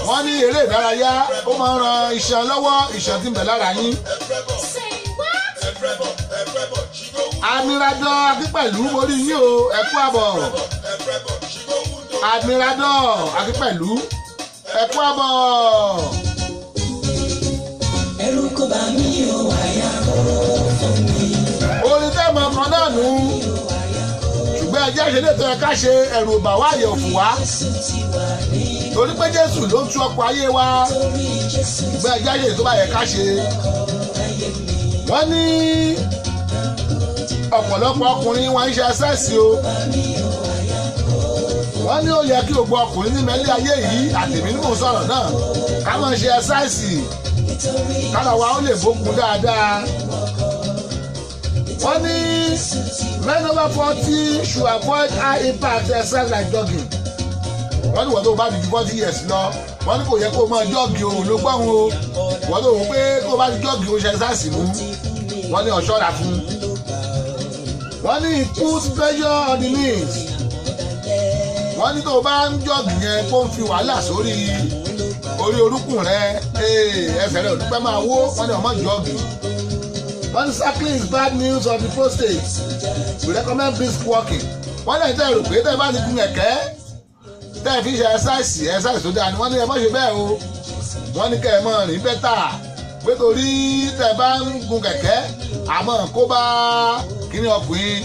Wọ́n ní eré ìdárayá ó máa ń ran iṣan lọ́wọ́ iṣan tí ń bẹ lára yín. Admirador Akínpẹ̀lú orí yín o ẹ kú àbọ̀. Admirador Akínpẹ̀lú ẹ kú àbọ̀. Ẹ̀rù kò bá mi ò wáyà kọ́rọ́ fún mi. Orin tẹ́ mọ ọkàn náà nù. Ṣùgbọ́n ẹjẹ́ ìṣẹ̀lẹ̀ tó yẹ ká ṣe ẹ̀rù bà wá àyè òfò wá. Torí pé Jésù ló ń tú ọkọ̀ ayé wa. Ṣùgbọ́n ẹjẹ́ ìṣẹ̀lẹ̀ tó bá yẹ ká ṣe. Wọ́n ní ọ̀pọ̀lọpọ̀ ọkùnrin wọn ń ṣe ẹsẹ̀sì o. Wọ́n ní ó yẹ kí gbogbo ọkùnrin ní mẹ́lẹ́ ayé yìí àtẹ̀mí ní mò ń sọ̀rọ̀ náà ká máa ṣe ẹsẹ̀sì kára wa ó lè bókun dáadáa. Wọ́n ní men over 40 should avoid high impact exercise like jogging. Wọ́n ní wọ́n tó bá di ju 40 years lọ wọ́n ní kò yẹ kó o máa jọ́ọ̀gì o ló gbọ́n o wọ́n tó wọ́n pé kó o bá di jọ́ọ̀gì o ṣe ẹsẹ̀sì mú wọ́n ní ọ̀ṣọ́ra fún. Wọ́n ní it puts pressure on the knees. Wọ́n ní tó o bá ń jọ́ọ̀gì yẹn kó ń fi wàhálà sórí orí orúkún rẹ ẹsẹ̀ rẹ òdúpẹ́ máa wó wọ́n ní ọmọ jọ́ọ̀gì. wọ́n ní cycling is bad news of the prostate. we recommend brisk walking. wọ́n lè tẹ́ rò pé tẹ́ bá ti gun kẹ̀kẹ́ tẹ́ fi ṣe exercise tó dáa ni wọ́n ní ẹ má ṣe bẹ́ẹ̀ o. wọ́n ní kẹ́ ẹ mọ̀ rìn bẹ́tà pé torí tẹ́ bá ń gun kẹ̀kẹ́ àmọ́ kó bá kíní ọkùnrin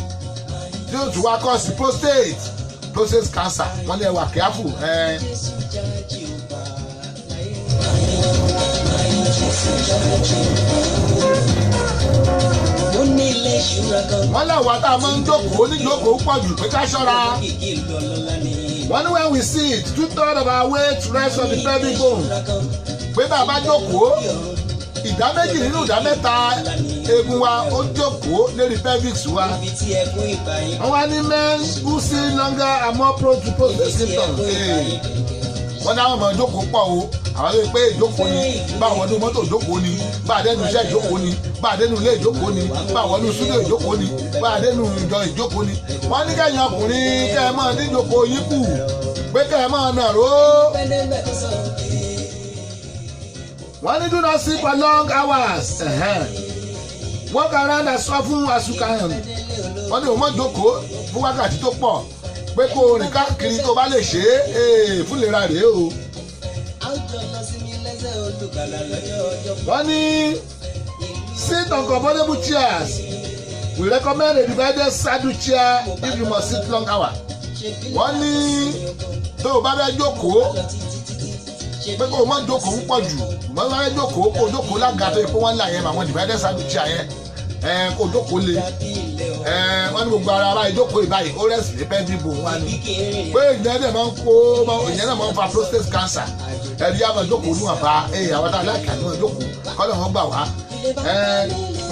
tí ó tún wá kọ́ sí prostate cancer wọ́n ní ẹ wà careful. wọ́n láwọn tá a máa ń jókòó níjókòó pọ̀ jù pé ká ṣọ́ra. wọ́n ní when we sit 2/3 of our weight rest on the pelvic bone pé tá a bá jókòó ìdá méjì nínú ìdá mẹ́ta eegun wa ó jókòó lórí pelvic wa. wọ́n wá ní men who see longer are more prone to prostate symptoms. wọ́n ní àwọn ọmọ ìjókòó pọ̀ o àwọn lè pé ìjókòó ni bá àwọn ọdún mọ́tò ìjókòó ni bá àdénú iṣẹ́ ìjókòó ni bá àdénú ilé ìjókòó ni bá àwọn ọdún súdíò ìjókòó ni bá àdénú ìjọ ìjókòó ni. wọ́n ní kẹ́yìn ọkùnrin kẹ́ ẹ máa díjókòó yín kù pé kẹ́ ẹ máa nàró. wọ́n ní do not sleep for long hours. walk around as often as you can. wọ́n ní o máa jókòó fún wákàtí tó pọ̀ pé kó o rìn káàkiri tó bá lè ṣe é fún ìlera rèé o. wọ́n ní sit on comfortable chairs. we recommend a divided saddle chair if you must sit long hours. wọ́n ní tó o bá fẹ́ jókòó pé kó o má jókòó púpọ̀ jù wọ́n bá fẹ́ jókòó kó o jókòó lága tó yẹ kó wọ́n là yẹn àwọn divided saddle chair yẹn kó o jókòó lé wọ́n ní gbogbo ara ara ìjókòó ìbáyìí ó rẹ̀sì ní pẹ́ẹ́bí bò wá ní pé ìyẹn náà máa ń fa prostate cancer ẹ̀rí àwọn ìjókòó ní àbá àwọn tá a láìka ní wọn ìjókòó kọ́lọ̀ wọn gbà wá.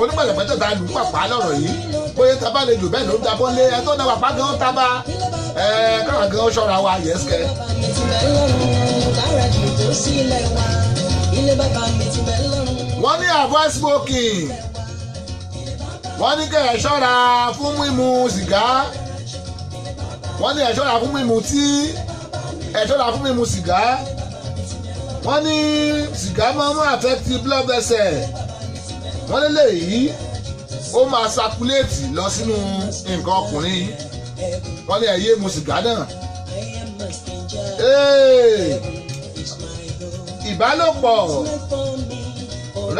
onígbàgbẹ́tẹ̀ ta lù pàpà lọ́rọ̀ yìí bóyá tábà lè lò bẹ́ẹ̀ ló ń dabọ́ lé ẹ tó náà pàpà gan tábà kára gan ṣọ́ra wa yẹ́sìkẹ́. wọ́n ní avoid smoking. wọ́n ní kẹ́ ẹ̀ ṣọ́ra fún mímu sìgá. wọ́n ní ẹ̀ ṣọ́ra fún mímu tí ẹ̀ ṣọ́ra fún mímu sìgá. wọ́n ní sìgá máa ń affect blood vessel. wọ́n lélẹ̀ yìí ó máa circulate lọ sínú nǹkan ọkùnrin. wọ́n ní ẹ̀ yé mu sìgá náà. ìbálòpọ̀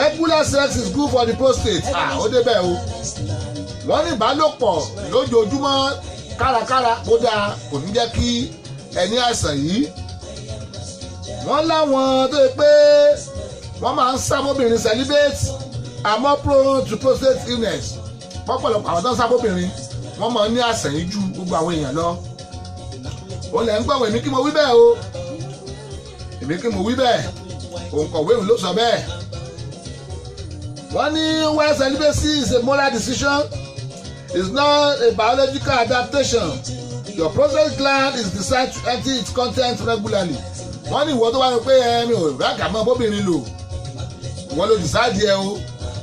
regular sex is good for the prostate. ó débẹ̀ o. wọ́n ní ìbálòpọ̀ lójoojúmọ́ kárakára ó dáa kò ní jẹ́ kí ẹni àìsàn yìí. wọ́n láwọn tó yẹ pé wọ́n máa ń sábóbìnrin celibate are more prone to prostate illness. pọ́pọ̀lọpọ̀ àwọn tó ń sábóbìnrin wọ́n máa ń ní àìsàn yìí ju gbogbo àwọn èèyàn lọ. ó lẹ̀ ń gbọ́ èmi kí mo wí bẹ́ẹ̀ o èmi kí mo wí bẹ́ẹ̀ òǹkọ̀wé òun ló sọ bẹ́ẹ̀. wọ́n ní while celibacy is a moral decision it's not a biological adaptation your prostate gland is designed to empty its content regularly. wọ́n ní ìwọ tó wá ní pé mi ò rákà mọ́ bóbìnrin lò wọ́n ló decide ẹ o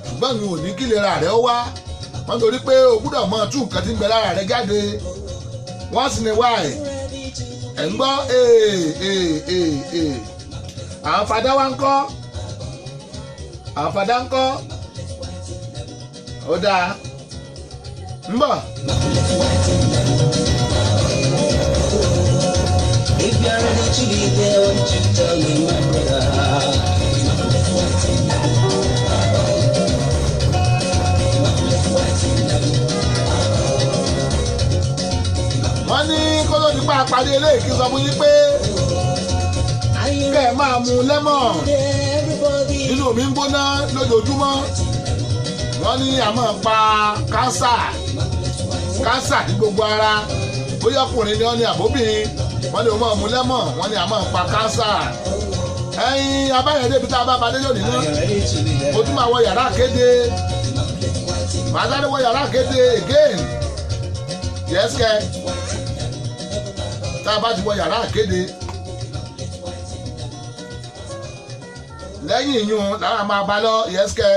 ṣùgbọ́n mi ò ní kí lè ra rẹ̀ ó wá wọ́n torí pé o gbúdọ̀ mọ tú nǹkan tí ń bẹ lára rẹ̀ jáde once in a while. ẹ̀ ń gbọ́ àwọn fada wa ń kọ́ àwọn fada ń kọ́ ó dáa ń bọ̀. If you are ready to be there, won't you tell me, my brother? wọ́n ní kó ló ti pa àpàdé eléyìí kí n sọ fún yín pé kẹ́ ẹ̀ máa mu lẹ́mọ̀n nínú omi ń gbóná lójoojúmọ́. wọ́n ní àmọ́ pa kánsà ní gbogbo ara bóyá ọkùnrin ni wọ́n ní àbóbìnrin wọ́n ní òun mu lẹ́mọ̀n wọ́n ní àmọ́ pa kánsà. ẹ̀yin abáyẹ̀dé ibi tá a bá badé lónìí náà mo tún máa wọ yàrá kéde màá sáré wọ yàrá kéde again yẹ́sìkẹ́ tá a bá ti wọ yàrá kéde. lẹ́yìn ìyún làwọn máa bá lọ yẹ́sìkẹ́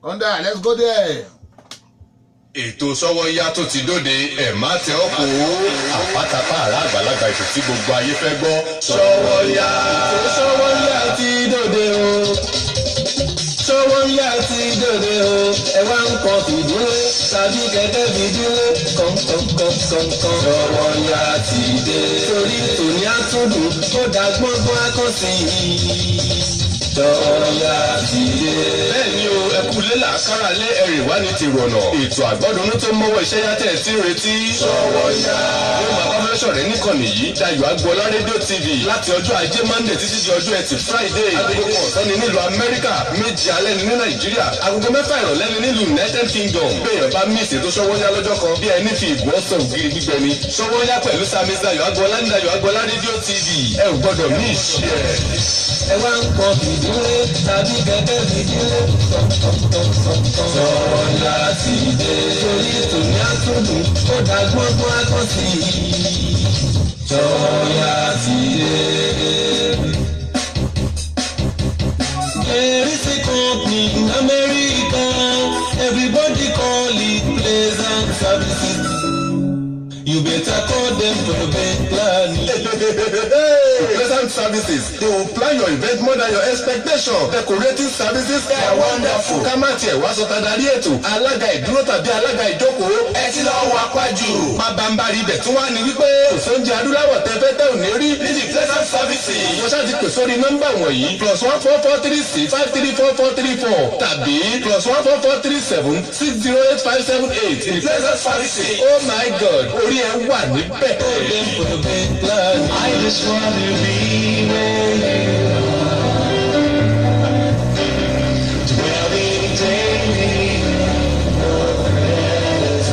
ọ̀ndà let's go there. ètò Sọ́wọ́nyá tó ti dóde ẹ̀ má tẹ ọ́ kó àpátápá àrà àgbàlagbà ètò tí gbogbo ayé fẹ́ gbọ́. Sọ́wọ́nyá Sọ́wọ́nyá ti sọ́wọ́ ń yá ti dòde o ẹ wá ń kọ́ fìdílé tàbí kẹ̀kẹ́ fìdílé kọ̀ǹkọ̀ǹkọ̀ǹkọ̀ǹ sọ́wọ́ ń yá ti dé torí tòní àtúndùn tó dá gbọ́ngbọ́n akọ́sí sọ́wọ́nyá ti dé. bẹ́ẹ̀ni o ẹkúlé làákàrà lé ẹrìn wá ní ti rọ̀nà ètò àgbọ́dúnú tó mọ́wọ́ iṣẹ́ yàtẹ̀ tí ń retí. sọ́wọ́nyá. ó máa bá fẹ́ sọ̀rẹ́ níkànnì yìí Dayọ̀ Agboola rédíò TV láti ọjọ́ ajé Monday títí di ọjọ́ ẹtì Friday agogo kan ọ̀sán ni nílùú Amẹ́ríkà méjì alẹ́ ni ní Nàìjíríà agogo mẹ́fà ìrọ̀lẹ́ ni nílùú United Kingdom. béèyàn bá mí ìṣètò sọ́wọ́nyá lọ́jọ́ kan bí ẹni fi ìgbọ́ sọ ògiri gbígbẹ ni sọ́wọ́nyá pẹ̀lú Sami Dayọ̀ Agboola ní Dayọ̀ Agboola rédíò TV ẹ ò gbọ́dọ̀ mí ìṣe ẹ̀. ẹ wá ń kọ́ fìdílé tàbí kẹ̀kẹ́ fìdílé sọ́wọ́nyá ti dé torí tòní àtúndùn ó dá gbọ́ngbọ́n akọ́sí sọ́wọ́nyá ti dé. There is a company in America, everybody call it Pleasant Services. You better call them for event planning. Pleasant Services, they will plan your event more than your expectation. Decorating services are wonderful. Ká má tiẹ̀ wá sọ tadarí ètò, alága ìdúró tàbí alága ìjókòó. Ẹ ti lọ wá pàjù. Pàbàmbarì ibẹ̀ tún wá ní wípé òṣòǹjẹ adúláwọ̀ tẹ́fẹ́ tẹ́ ò ní rí ní the Pleasant Services. Wọ́n ṣáà ti pè sórí nọ́mbà wọ̀nyí +14436534434 tàbí +14437608578. The Pleasant Services. Oh my God, orí ẹ wà níbẹ̀. I just want to be where you are. Dwelling daily.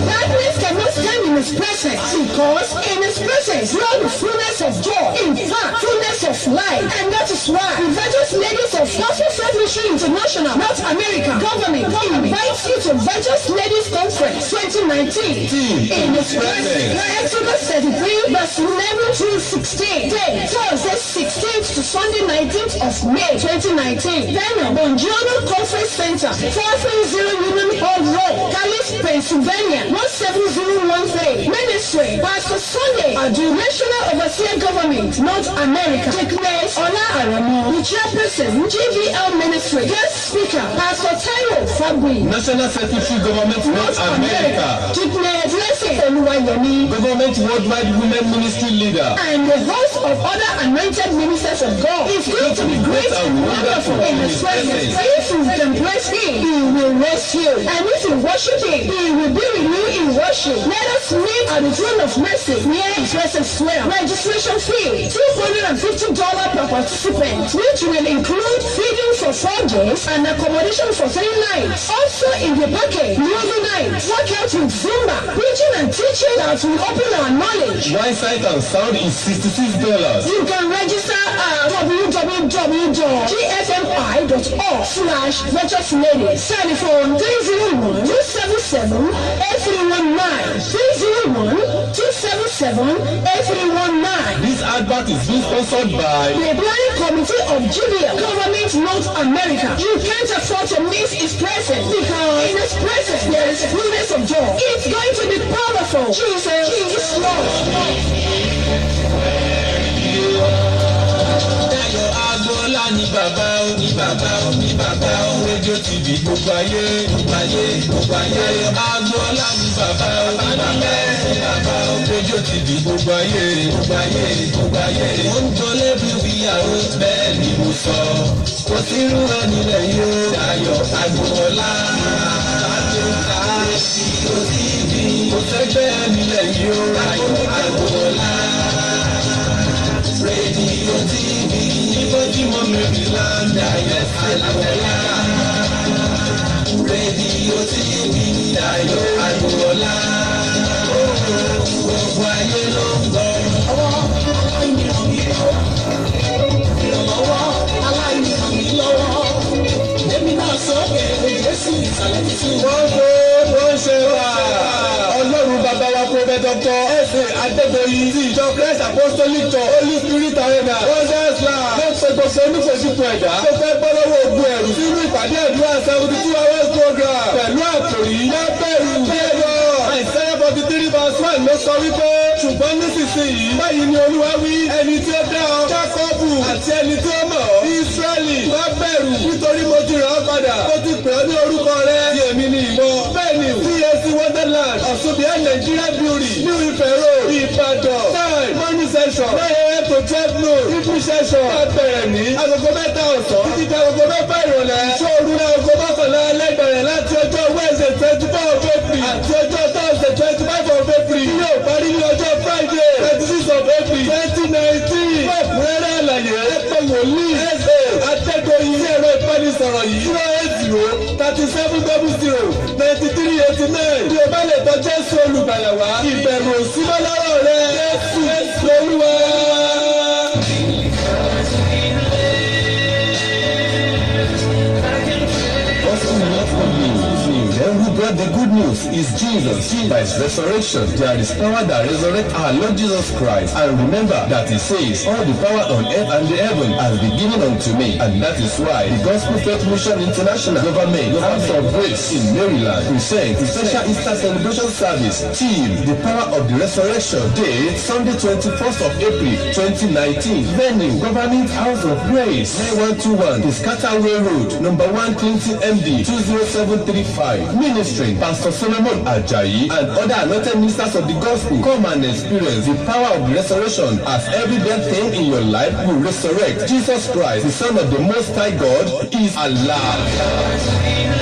Darkness cannot stand in his presence because in his presence you are the fullness of joy. In fact, fullness of life. And that is why the Virtuous Ladies of Gospel Faith Mission International, North America government invites you to Virtuous Ladies Conference 2019. In his presence, Exodus 33 verse 11 through 16. Day, Thursday 16th to Sunday 19th of May 2019. Then Bongiorno Conference Center, 430 Union Hall Road, Calais, Pennsylvania, 17013. Ministry, Pastor Sunday, a National Overseer Government, North America. Declares Ola Aramo, the chairperson, GVL Ministry. Guest speaker, Pastor Taiwo Fabri, National Secretary Government North America. Declares Blessing Oluwayomi, Government Worldwide Women Ministry Leader. and the host of other anointed ministers of God. It's going to be great and wonderful in His presence. If you embrace Him, He will raise you. And if you worship Him, He will be with you in worship. Let us meet at the throne of mercy near His presence well. Registration fee, $250 per participant, which will include feeding for 4 days and accommodation for 3 nights. Also in the package, movie night, workout with Zumba, preaching and teaching that will open our knowledge. Wi-Fi and sound is $66. You can register at www.gfmi.org/Virtuous Ladies. Telephone 301-277-8319. 301-277-8319. This advert is being sponsored by The Planning Committee of GBL, Government North America. You can't afford to miss His presence because in His presence there is fullness of joy. It's going to be powerful. Jesus is Lord. Dayọ̀ Agboola ní bàbá ó ní bàbá ó ní bàbá ó rédíò TV gbogbo ayé gbogbo ayé gbogbo ayé. Dayọ̀ Agboola ní bàbá ó ní bàbá ó ní bàbá ó rédíò TV gbogbo ayé gbogbo ayé gbogbo ayé. Ó ń jọ lẹ́bí ìyàwó bẹ́ẹ̀ ni mo sọ. Kò sí irú ẹni lẹ́yìn ó. Dayọ̀ Agboola Agboola rédíò TV. Kò sẹ́gbẹ́ ẹni lẹ́yìn ó. Dayọ̀ Agboola rédíò TV. Níbojúmọ́ Maryland Dayọ̀ Agboola. Rédíò TV Dayọ̀ Agboola. Gbogbo ayé ló ń gbọ́. Ìrànlọ́wọ́ aláìníran mi lọ́wọ́. Èmi náà sókè Jésù ìsàlẹ̀ títí. Wọ́n ṣe wà. Ọlọ́run bàbá wa Prophet Dr. S.A. Adédoyin ti ìjọ Christ Apostolic Church Holy Spirit Arena Wonders Land ló pe gbogbo onífòsípò ẹ̀dá tó fẹ́ gbọ́ lọ́wọ́ ogun ẹ̀rù sínú ìpàdé àdúrà 72 hours program pẹ̀lú àkòrí lábẹ́rù bẹ́ẹ̀rọ. Àìsáyà 43 verse 1 ló sọ wípé ṣùgbọ́n nísinsìnyí báyìí ni Olúwa wí ẹni tí ó dá ọ Jákọ́bù àti ẹni tí ó mọ̀ ọ́ Ísírẹ́lì má bẹ̀rù nítorí mo ti rà ọ́ padà mo ti session á bẹ̀rẹ̀ ní agogo 3 ọ̀sán títí di agogo 6 ìrọ̀lẹ́. ìṣòro ní agogo 11 alẹ́ bẹ̀rẹ̀ láti ọjọ́ Wednesday 24 of April àti ọjọ́ Thursday 25 of April. yóò parí ní ọjọ́ Friday 26 of April 2019. fún ẹ̀kúnrẹ́rẹ́ àlàyé ẹ̀pẹ̀ wòlíì ẹ̀sẹ̀ àtẹ́gbẹ̀yìn sí ẹ̀rọ ìbánisọ̀rọ̀ yìí 08037009389. bí o bá lè tọ́ Jésù olùgbàlà wá ìbẹ̀rù òsínmọ́ lọ́rọ̀ rẹ. Jésù lolúwa. Who brought the good news is Jesus. By his resurrection, there is power that resurrects our Lord Jesus Christ. And remember that he says, all the power on earth and the heaven has been given unto me. And that is why the Gospel Faith Mission International Government House of Grace in Maryland presents the special Easter celebration service. Theme, the power of the resurrection. Date, Sunday 21st of April 2019. Venue, Government House of Grace, 9121, Piscataway Road, number 120 MD 20735. Ministry, Pastor Solomon Ajayi and other anointed ministers of the gospel. Come and experience the power of the resurrection as every dead thing in your life will resurrect. Jesus Christ, the Son of the Most High God, is alive.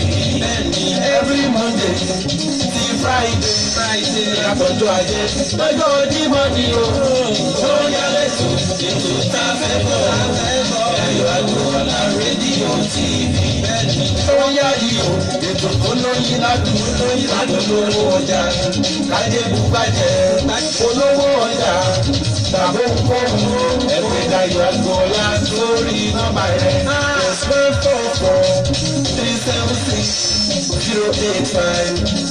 Every Monday till Friday àtọ́jọ́ ajé lọ́jọ́ Jímọ̀ ni o. Sọ́yà lẹ́tọ̀ ètò tá a fẹ́ bọ̀ Ẹ̀yọ̀ Àgbọ̀ọ́lá rédíò TV. Sọ́yà yìí o ètò olóyin ládùn lówó ọjà kájé bùgbàjẹ́ olówó ọjà tàbí òǹkọ́hún ẹ̀fẹ̀ Dayọ̀ Àgbọ̀ọ́lá sórí nọ́mbà rẹ̀.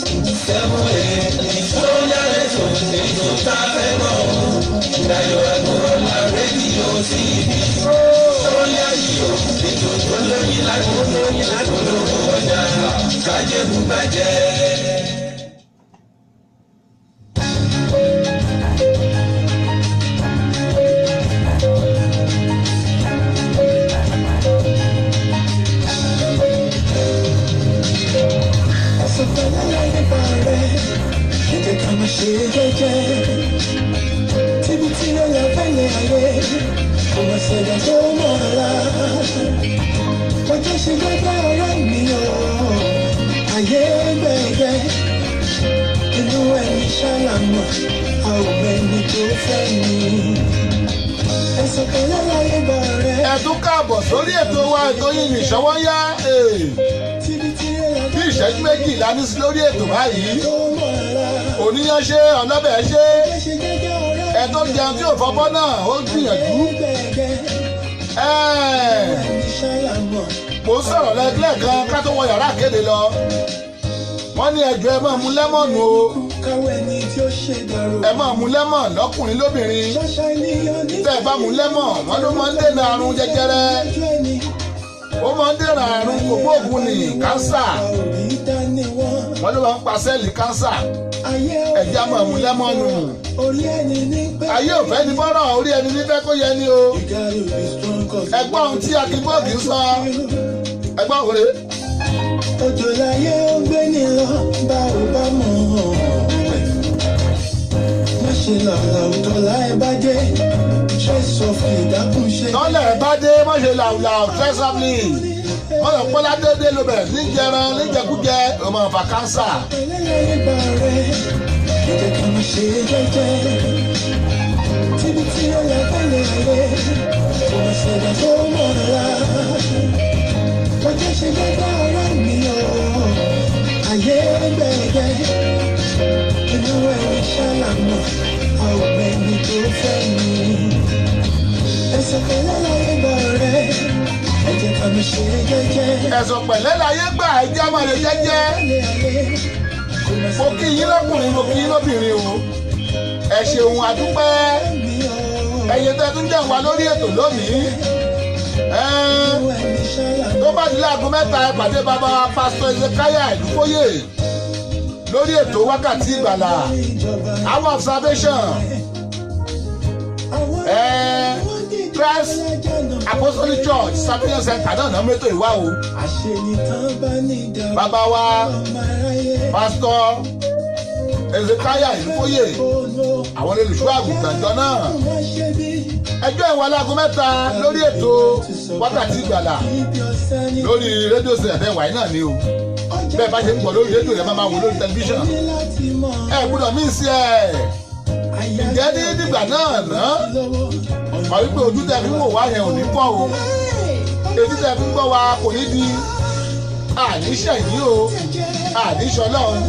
+444-376-085-78. Sọ́yà lẹ́tọ̀ ètò tá a fẹ́ bọ̀ Dayọ̀ Àgbọ̀ọ́lá rédíò TV. Sọ́yà yìí o ètò olóyin ládùn lówó ọjà kájé bùgbàjẹ́. Ẹ̀tún káàbọ̀ sórí ètò wa ètò yìí ní ìṣọwọ́ yá. Bí ìṣẹ́jú méjìlá ní sí lórí ètò báyìí. Òníyàn ṣe ọ̀nàbẹ̀ ṣe. Ẹ̀tọ́ jẹun tí ò fọ́pọ́ náà ó gbìyànjú. Mo ń sọ̀rọ̀ lẹ́ẹ̀kan ká tó wọ yàrá kéde lọ. Wọ́n ní ẹjọ́ ẹ máa mu lẹ́mọ̀nù o. Ẹ máa mu lẹ́mọ̀n lọ́kùnrin lóbìnrin. Tẹ́ ẹ bá mu lẹ́mọ̀n wọ́n ló máa ń dènà àrùn jẹjẹrẹ. Ó máa ń dènà àrùn kògbóògùn ní kánsà. Wọ́n ló máa ń pa sẹ́ẹ̀lì kánsà. Ẹ̀jẹ̀ á máa mu lẹ́mọ̀nù. Ayé ò fẹ́ ni bọ́rọ̀ orí ẹni nífẹ̀ẹ́ kó yẹ ni o. Ẹgbọ́n ohun tí akínbọ́ọ̀gì ń sọ. Ẹgbọ́n òre. Òjò láyé ó gbé ní lọ bá ò bá mọ̀ ọ́n. Má ṣe làwùlàwù tọ́lá ẹ bá dé. Stress of ìdákùn ṣe. Tọ́lá ẹ bá dé má ṣe làwùlàwù stress of me. Wọ́n lọ pọ́lá déédéé ló bẹ̀rẹ̀ ní jẹran níjẹkújẹ ọmọ ọ̀fà kánsà. Ẹlẹ́yàyé bá rẹ̀ èdè kan máa ṣe jẹ́jẹ́. Tíbi tí ó yẹ fẹ́lẹ̀ ayé. Kò má ṣe dà tó mọ̀ ọ́nà. Ọjọ́ ṣe gbẹ́gbẹ́ ọ̀rọ̀ mi o, ayé gbẹ̀gẹ́. Inú ẹ̀rí ṣàlàmọ̀, àwọn ẹni tó fẹ́ mi. Ẹ̀sọ̀ pẹ̀lẹ́ láyé gbà rẹ̀, ẹ jẹ́ ká mi ṣe jẹ́jẹ́. Ẹ̀sọ̀ pẹ̀lẹ́ láyé gbà ẹjẹ́ máa lè jẹ́jẹ́. Mo kí yín lọ́kùnrin, mo kí yín lóbìnrin o. Ẹ ṣeun àdúpẹ́. Ẹ̀yin tẹ́ tún jẹ́ wá lórí ètò lónìí. Tó bá di láago mẹ́ta ẹ pàdé bàbá pásítọ̀ Ezekiah Ìdúkóyè lórí ètò wákàtí ìgbàlà Hour of Salvation Christ Apostolic Church Sapien Center náà mẹ́tò ìwá o. Bàbá wa Pastor Ezekiah Ìlúfóyè àwọn olùṣọ́ àgùntàn jọ náà. Ẹjọ́ ìwà alágo mẹ́ta lórí ètò wákàtí ìgbàlà lórí rédíò sẹ̀fẹ̀ wáyé náà ni o. Bẹ́ẹ̀ bá ṣe ń gbọ́ lórí rédíò yẹn máa wò lórí tẹlifíṣàn. Ẹ gbọ́dọ̀ mí sí ẹ̀. Ǹjẹ́ ní nígbà náà mọ̀ wípé ojú tẹ fi ń wò wá yẹn ò ní fọ́ o. Etí tẹ fi ń gbọ́ wa kò ní di àníṣẹ̀yìn o. Àníṣọlọ́run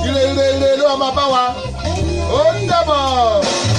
ire ló máa bá wa. Ó ń dàbọ̀.